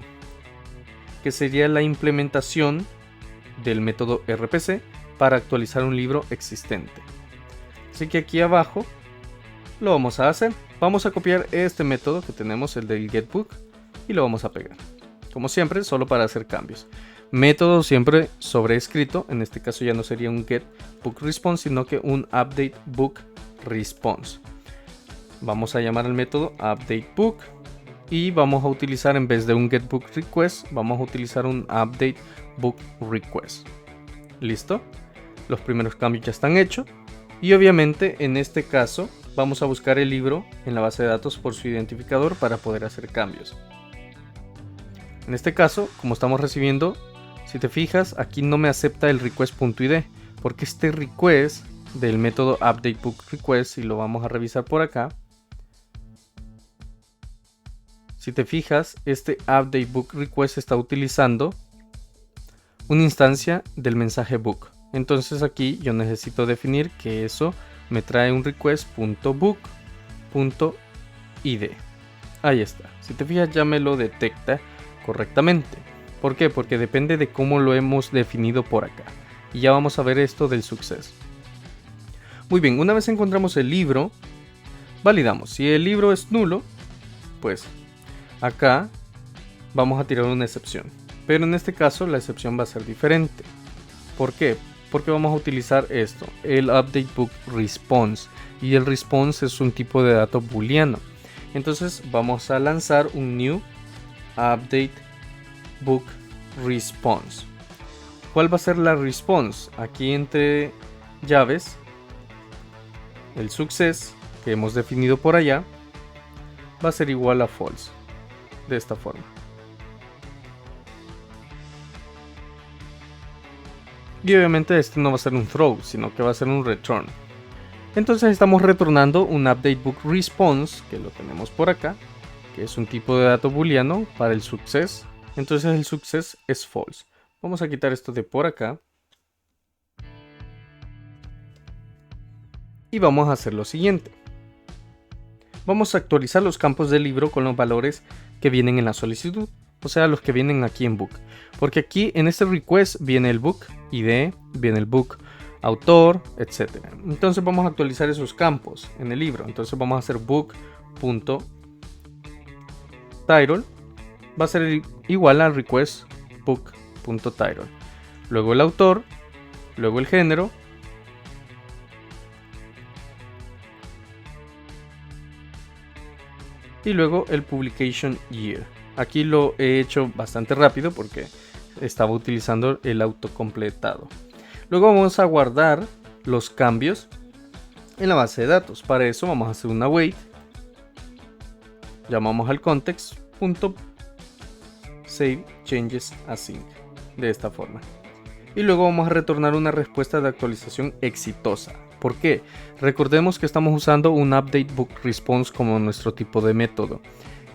que sería la implementación del método RPC para actualizar un libro existente. Así que aquí abajo lo vamos a hacer. Vamos a copiar este método que tenemos, el del getBook, y lo vamos a pegar. Como siempre, solo para hacer cambios. Método siempre sobreescrito, en este caso ya no sería un getBookResponse, sino que un updateBookResponse. Vamos a llamar al método updateBook y vamos a utilizar, en vez de un getBookRequest, vamos a utilizar un updateBookRequest. ¿Listo? Los primeros cambios ya están hechos, y obviamente en este caso vamos a buscar el libro en la base de datos por su identificador para poder hacer cambios. En este caso, como estamos recibiendo, si te fijas, aquí no me acepta el request.id, porque este request del método updateBookRequest, si lo vamos a revisar por acá, si te fijas, este updateBookRequest está utilizando una instancia del mensaje book. Entonces aquí yo necesito definir que eso me trae un request.book.id. Ahí está. Si te fijas, ya me lo detecta correctamente. ¿Por qué? Porque depende de cómo lo hemos definido por acá. Y ya vamos a ver esto del success. Muy bien, una vez encontramos el libro, validamos. Si el libro es nulo, pues acá vamos a tirar una excepción. Pero en este caso la excepción va a ser diferente. ¿Por qué? Porque vamos a utilizar esto, el updateBookResponse. Y el response es un tipo de dato booleano. Entonces vamos a lanzar un new updateBookResponse. ¿Cuál va a ser la response? Aquí entre llaves, el success que hemos definido por allá va a ser igual a false, de esta forma. Y obviamente este no va a ser un throw, sino que va a ser un return. Entonces estamos retornando un update book response, que lo tenemos por acá, que es un tipo de dato booleano para el success. Entonces el success es false. Vamos a quitar esto de por acá. Y vamos a hacer lo siguiente. Vamos a actualizar los campos del libro con los valores que vienen en la solicitud, o sea, los que vienen aquí en book. Porque aquí en este request viene el book ID, viene el book autor, etc. Entonces vamos a actualizar esos campos en el libro. Entonces vamos a hacer book.title. Va a ser igual al request book.title. Luego el autor, luego el género. Y luego el publication year. Aquí lo he hecho bastante rápido porque estaba utilizando el autocompletado. Luego vamos a guardar los cambios en la base de datos. Para eso vamos a hacer una wait. Llamamos al context.save changes async. De esta forma. Y luego vamos a retornar una respuesta de actualización exitosa. ¿Por qué? Recordemos que estamos usando un update book response como nuestro tipo de método.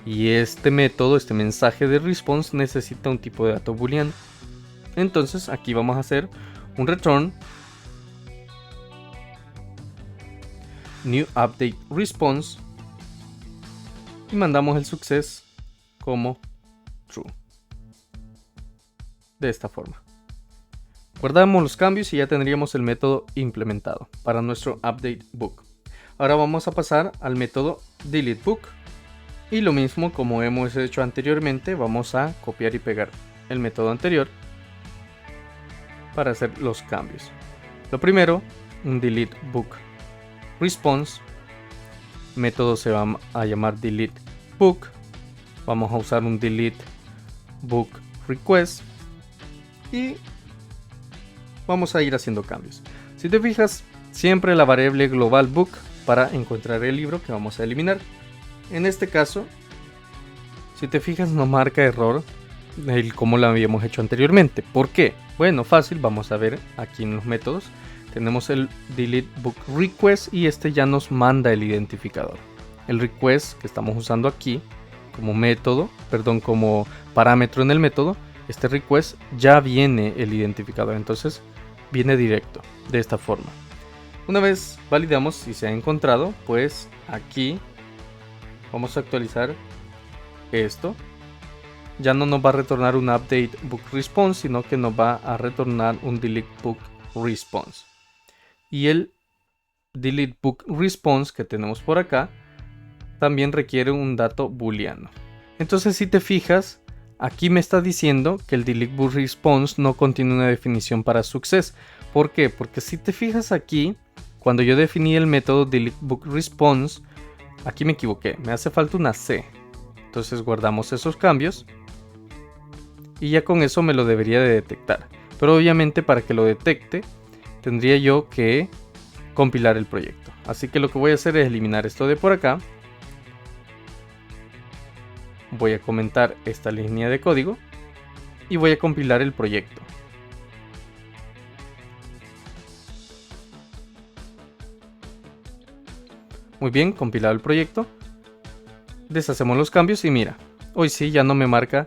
Y este método, este mensaje de response necesita un tipo de dato booleano. Entonces aquí vamos a hacer un return new update response y mandamos el success como true. De esta forma. Guardamos los cambios y ya tendríamos el método implementado para nuestro update book. Ahora vamos a pasar al método delete book. Y lo mismo como hemos hecho anteriormente, vamos a copiar y pegar el método anterior para hacer los cambios. Lo primero, un delete book response. Método se va a llamar delete book. Vamos a usar un delete book request. Y vamos a ir haciendo cambios. Si te fijas, siempre la variable global book para encontrar el libro que vamos a eliminar. En este caso, si te fijas, no marca error como lo habíamos hecho anteriormente. ¿Por qué? Bueno, fácil, vamos a ver aquí en los métodos. Tenemos el delete book request y este ya nos manda el identificador. El request que estamos usando aquí como método, como parámetro en el método, este request ya viene el identificador, entonces viene directo de esta forma. Una vez validamos si se ha encontrado, pues aquí vamos a actualizar esto. Ya no nos va a retornar un update book response, sino que nos va a retornar un delete book response. Y el delete book response que tenemos por acá también requiere un dato booleano. Entonces, si te fijas, aquí me está diciendo que el delete book response no contiene una definición para success. ¿Por qué? Porque si te fijas aquí, cuando yo definí el método delete book response, aquí me equivoqué, me hace falta una C. Entonces guardamos esos cambios y ya con eso me lo debería de detectar. Pero obviamente para que lo detecte tendría yo que compilar el proyecto. Así que lo que voy a hacer es eliminar esto de por acá. Voy a comentar esta línea de código y voy a compilar el proyecto. Muy bien, compilado el proyecto. Deshacemos los cambios y mira, hoy sí ya no me marca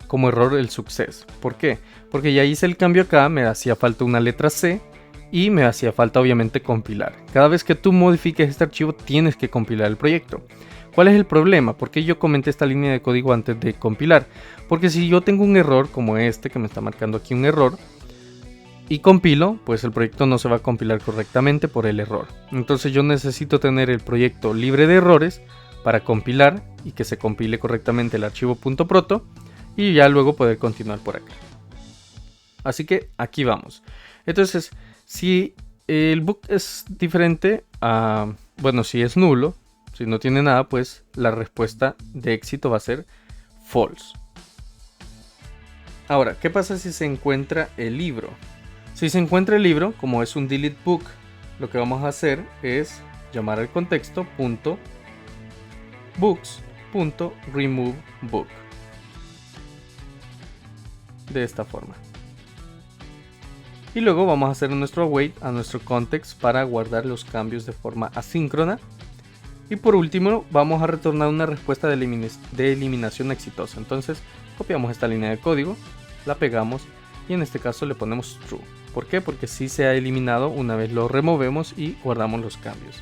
como error el success. ¿Por qué? Porque ya hice el cambio acá, me hacía falta una letra C y me hacía falta obviamente compilar. Cada vez que tú modifiques este archivo tienes que compilar el proyecto. ¿Cuál es el problema? ¿Por qué yo comenté esta línea de código antes de compilar? Porque si yo tengo un error como este que me está marcando aquí un error y compilo, pues el proyecto no se va a compilar correctamente por el error. Entonces yo necesito tener el proyecto libre de errores para compilar y que se compile correctamente el archivo .proto y ya luego poder continuar por acá. Así que aquí vamos. Entonces, si el book es diferente a, bueno, si es nulo, si no tiene nada, pues la respuesta de éxito va a ser false. Ahora, ¿qué pasa si se encuentra el libro? Si se encuentra el libro, como es un delete book, lo que vamos a hacer es llamar al contexto .books.removeBook. De esta forma. Y luego vamos a hacer nuestro await a nuestro context para guardar los cambios de forma asíncrona. Y por último vamos a retornar una respuesta de eliminación exitosa. Entonces copiamos esta línea de código, la pegamos y en este caso le ponemos true. ¿Por qué? Porque sí se ha eliminado una vez lo removemos y guardamos los cambios.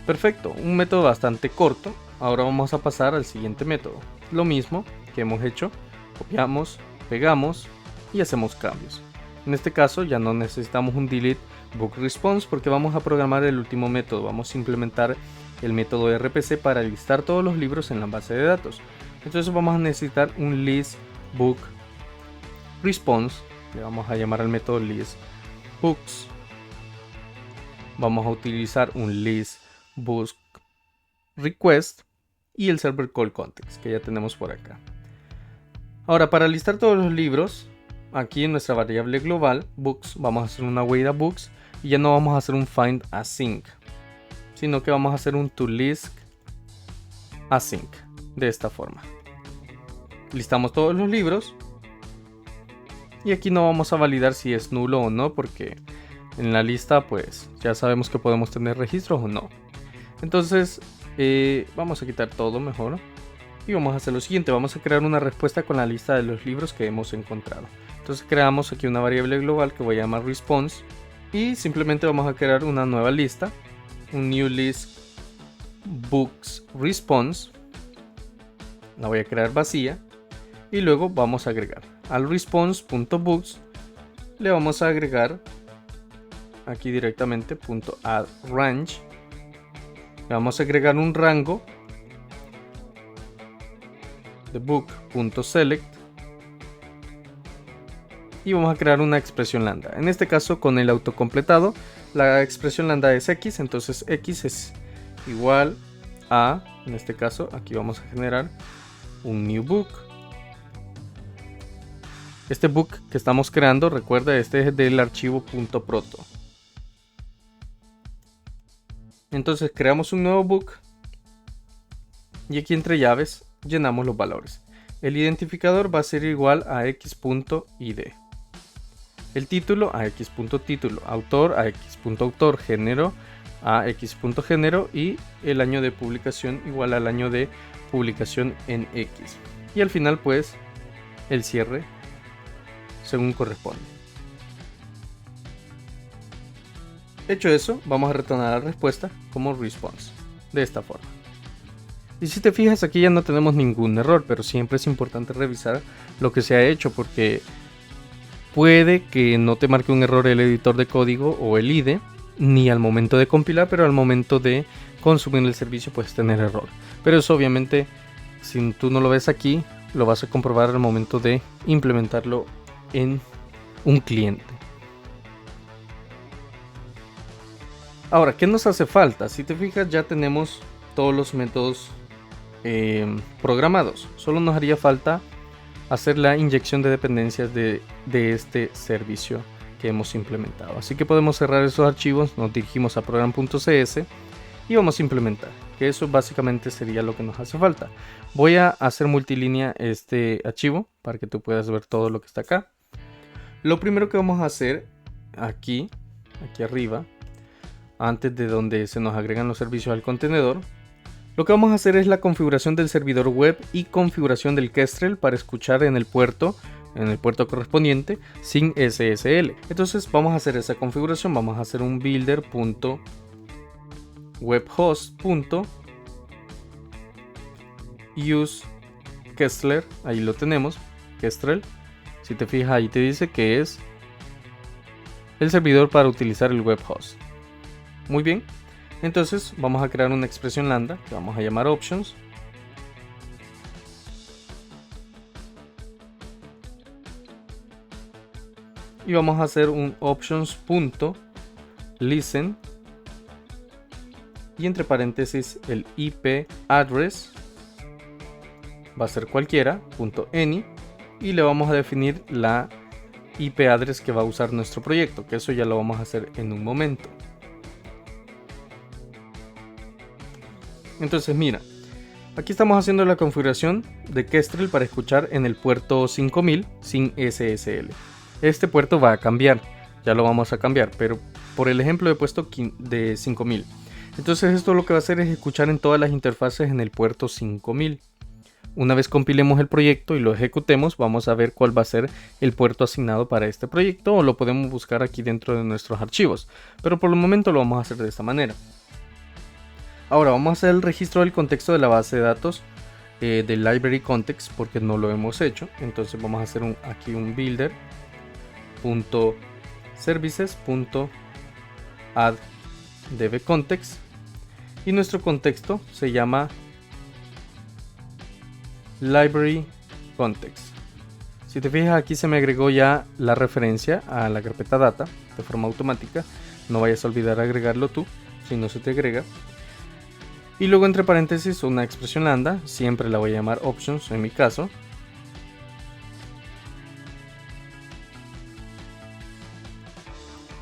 Perfecto, un método bastante corto. Ahora vamos a pasar al siguiente método. Lo mismo que hemos hecho, copiamos, pegamos y hacemos cambios. En este caso ya no necesitamos un delete book response porque vamos a programar el último método. Vamos a implementar el método RPC para listar todos los libros en la base de datos. Entonces vamos a necesitar un list book response. Le vamos a llamar al método list books. Vamos a utilizar un list book request y el server call context que ya tenemos por acá. Ahora, para listar todos los libros, aquí en nuestra variable global books vamos a hacer una await a books y ya no vamos a hacer un find async, sino que vamos a hacer un toList async de esta forma. Listamos todos los libros y aquí no vamos a validar si es nulo o no, porque en la lista pues ya sabemos que podemos tener registros o no. Entonces vamos a quitar todo mejor y vamos a hacer lo siguiente. Vamos a crear una respuesta con la lista de los libros que hemos encontrado. Entonces creamos aquí una variable global que voy a llamar response y simplemente vamos a crear una nueva lista, un new list books response. La voy a crear vacía y luego vamos a agregar al response.books, le vamos a agregar aquí directamente .add range. Le vamos a agregar un rango de book.select y vamos a crear una expresión lambda. En este caso, con el autocompletado, la expresión lambda es x, entonces x es igual a, en este caso, aquí vamos a generar un new book. Este book que estamos creando, recuerda, este es del archivo .proto. Entonces creamos un nuevo book y aquí entre llaves llenamos los valores. El identificador va a ser igual a x.id, el título a x.título, autor a x.autor, género a x.género y el año de publicación igual al año de publicación en x. Y al final pues el cierre según corresponde. Hecho eso, vamos a retornar la respuesta como response, de esta forma. Y si te fijas, aquí ya no tenemos ningún error, pero siempre es importante revisar lo que se ha hecho porque puede que no te marque un error el editor de código o el IDE, ni al momento de compilar, pero al momento de consumir el servicio puedes tener error. Pero eso obviamente, si tú no lo ves aquí, lo vas a comprobar al momento de implementarlo en un cliente. Ahora, ¿qué nos hace falta? Si te fijas, ya tenemos todos los métodos programados. Solo nos haría falta hacer la inyección de dependencias de este servicio que hemos implementado. Así que podemos cerrar esos archivos, nos dirigimos a program.cs y vamos a implementar, que eso básicamente sería lo que nos hace falta. Voy a hacer multilínea este archivo para que tú puedas ver todo lo que está acá. Lo primero que vamos a hacer aquí arriba, antes de donde se nos agregan los servicios al contenedor, lo que vamos a hacer es la configuración del servidor web y configuración del Kestrel para escuchar en el puerto correspondiente sin SSL. Entonces vamos a hacer esa configuración, vamos a hacer un builder.webhost.use Kestrel, ahí lo tenemos, Kestrel. Si te fijas, ahí te dice que es el servidor para utilizar el web host. Muy bien, entonces vamos a crear una expresión lambda que vamos a llamar options. Y vamos a hacer un options.listen y entre paréntesis el IP address va a ser cualquiera .any y le vamos a definir la IP address que va a usar nuestro proyecto, que eso ya lo vamos a hacer en un momento. Entonces mira, aquí estamos haciendo la configuración de Kestrel para escuchar en el puerto 5000 sin SSL. este puerto va a cambiar. Ya lo vamos a cambiar, pero por el ejemplo he puesto de 5000. Entonces esto lo que va a hacer es escuchar en todas las interfaces en el puerto 5000. Una vez compilemos el proyecto y lo ejecutemos, vamos a ver cuál va a ser el puerto asignado para este proyecto, o lo podemos buscar aquí dentro de nuestros archivos. Pero por el momento lo vamos a hacer de esta manera. Ahora vamos a hacer el registro del contexto de la base de datos del library context, porque no lo hemos hecho. Entonces vamos a hacer aquí un builder.services.add dbcontext y nuestro contexto se llama library context. Si te fijas, aquí se me agregó ya la referencia a la carpeta data de forma automática. No vayas a olvidar agregarlo tú, si no se te agrega. Y luego entre paréntesis una expresión lambda, siempre la voy a llamar options en mi caso.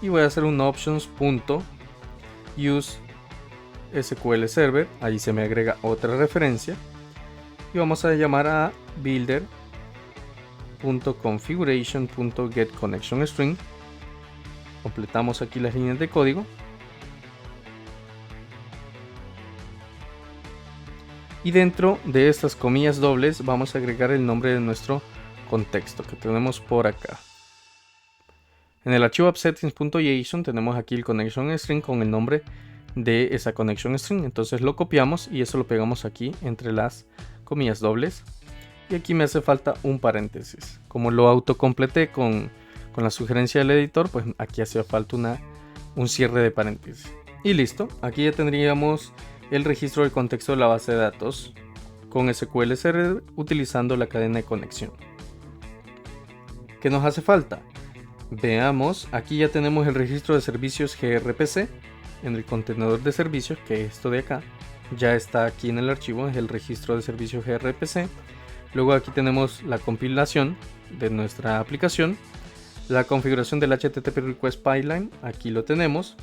Y voy a hacer un options.use SQL Server, ahí se me agrega otra referencia. Y vamos a llamar a builder.configuration.getConnectionString. Completamos aquí las líneas de código. Y dentro de estas comillas dobles vamos a agregar el nombre de nuestro contexto que tenemos por acá. En el archivo appsettings.json tenemos aquí el connection string con el nombre de esa connection string. Entonces lo copiamos y eso lo pegamos aquí entre las comillas dobles. Y aquí me hace falta un paréntesis. Como lo autocompleté con la sugerencia del editor, pues aquí hacía falta un cierre de paréntesis. Y listo, aquí ya tendríamos el registro del contexto de la base de datos con SQL Server utilizando la cadena de conexión. ¿Qué nos hace falta? Veamos, aquí ya tenemos el registro de servicios gRPC en el contenedor de servicios, que esto de acá ya está aquí en el archivo, es el registro de servicios gRPC. Luego aquí tenemos la compilación de nuestra aplicación, la configuración del HTTP Request Pipeline, aquí lo tenemos.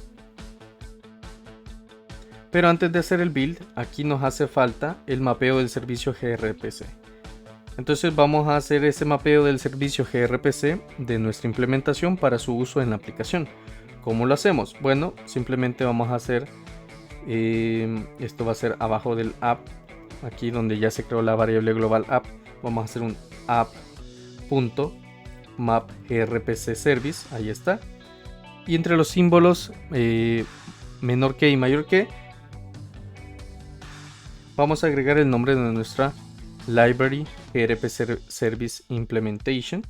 Pero antes de hacer el build, aquí nos hace falta el mapeo del servicio gRPC. Entonces vamos a hacer ese mapeo del servicio gRPC de nuestra implementación para su uso en la aplicación. ¿Cómo lo hacemos? Bueno, simplemente vamos a hacer, esto va a ser abajo del app, aquí donde ya se creó la variable global app, vamos a hacer un app.mapgrpcService, ahí está. Y entre los símbolos menor que y mayor que, vamos a agregar el nombre de nuestra library grpc service implementation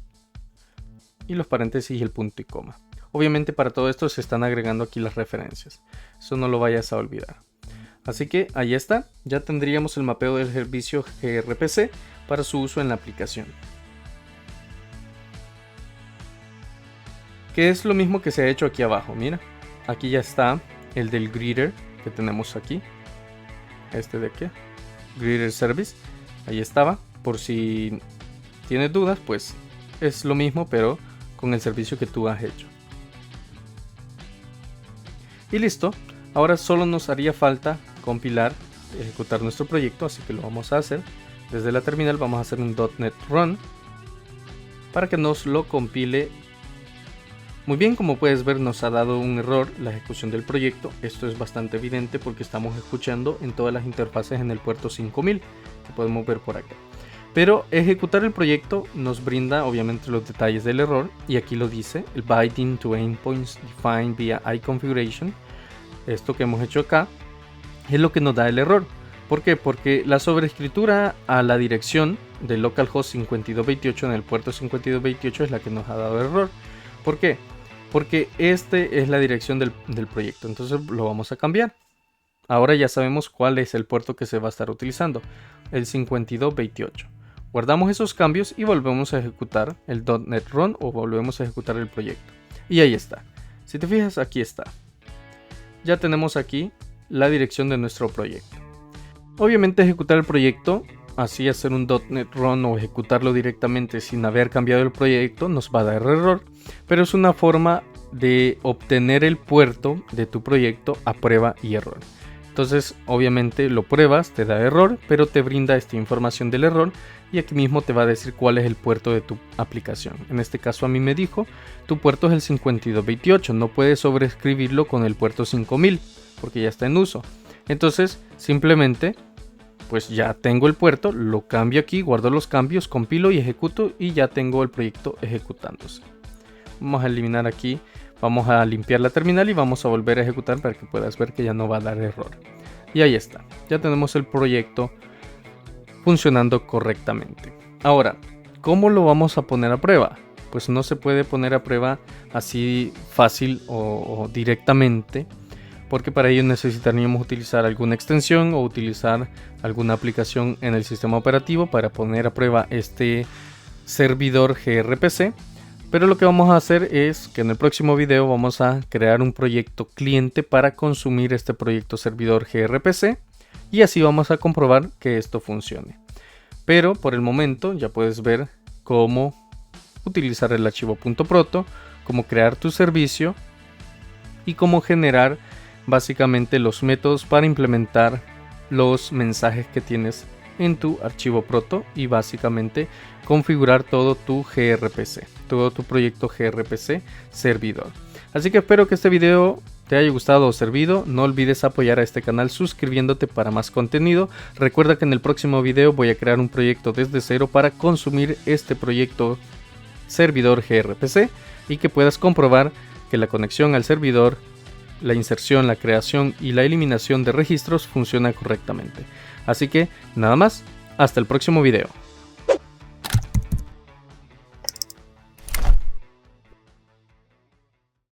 y los paréntesis y el punto y coma. Obviamente para todo esto se están agregando aquí las referencias, eso no lo vayas a olvidar. Así que ahí está, ya tendríamos el mapeo del servicio gRPC para su uso en la aplicación, que es lo mismo que se ha hecho aquí abajo. Mira, aquí ya está el del greeter que tenemos aquí, este de aquí, greeter service, ahí estaba. Por si tienes dudas, pues es lo mismo pero con el servicio que tú has hecho. Y listo, ahora solo nos haría falta compilar, ejecutar nuestro proyecto, así que lo vamos a hacer. Desde la terminal vamos a hacer un .NET Run para que nos lo compile. Muy bien, como puedes ver nos ha dado un error la ejecución del proyecto. Esto es bastante evidente porque estamos escuchando en todas las interfaces en el puerto 5000 que podemos ver por acá. Pero ejecutar el proyecto nos brinda obviamente los detalles del error, y aquí lo dice, el binding to endpoints defined via iConfiguration. Esto que hemos hecho acá es lo que nos da el error. ¿Por qué? Porque la sobreescritura a la dirección del localhost 5228 en el puerto 5228 es la que nos ha dado el error. ¿Por qué? Porque este es la dirección del proyecto, entonces lo vamos a cambiar. Ahora ya sabemos cuál es el puerto que se va a estar utilizando, el 5228. Guardamos esos cambios y volvemos a ejecutar el .NET Run o volvemos a ejecutar el proyecto. Y ahí está. Si te fijas, aquí está. Ya tenemos aquí la dirección de nuestro proyecto. Obviamente ejecutar el proyecto, así hacer un .NET Run o ejecutarlo directamente sin haber cambiado el proyecto, nos va a dar error. Pero es una forma de obtener el puerto de tu proyecto a prueba y error. Entonces obviamente lo pruebas, te da error, pero te brinda esta información del error y aquí mismo te va a decir cuál es el puerto de tu aplicación. En este caso a mí me dijo, tu puerto es el 5228, no puedes sobreescribirlo con el puerto 5000 porque ya está en uso. Entonces simplemente pues ya tengo el puerto, lo cambio aquí, guardo los cambios, compilo y ejecuto y ya tengo el proyecto ejecutándose. Vamos a eliminar aquí. Vamos a limpiar la terminal y vamos a volver a ejecutar para que puedas ver que ya no va a dar error. Y ahí está, ya tenemos el proyecto funcionando correctamente. Ahora, ¿cómo lo vamos a poner a prueba? Pues no se puede poner a prueba así fácil o directamente, porque para ello necesitaríamos utilizar alguna extensión o utilizar alguna aplicación en el sistema operativo para poner a prueba este servidor gRPC. Pero lo que vamos a hacer es que en el próximo video vamos a crear un proyecto cliente para consumir este proyecto servidor gRPC y así vamos a comprobar que esto funcione. Pero por el momento ya puedes ver cómo utilizar el archivo .proto, cómo crear tu servicio y cómo generar básicamente los métodos para implementar los mensajes que tienes en tu archivo proto y básicamente configurar todo tu gRPC, todo tu proyecto gRPC servidor. Así que espero que este video te haya gustado o servido. No olvides apoyar a este canal suscribiéndote para más contenido. Recuerda que en el próximo video voy a crear un proyecto desde cero para consumir este proyecto servidor gRPC y que puedas comprobar que la conexión al servidor, la inserción, la creación y la eliminación de registros funciona correctamente. Así que nada más, hasta el próximo video.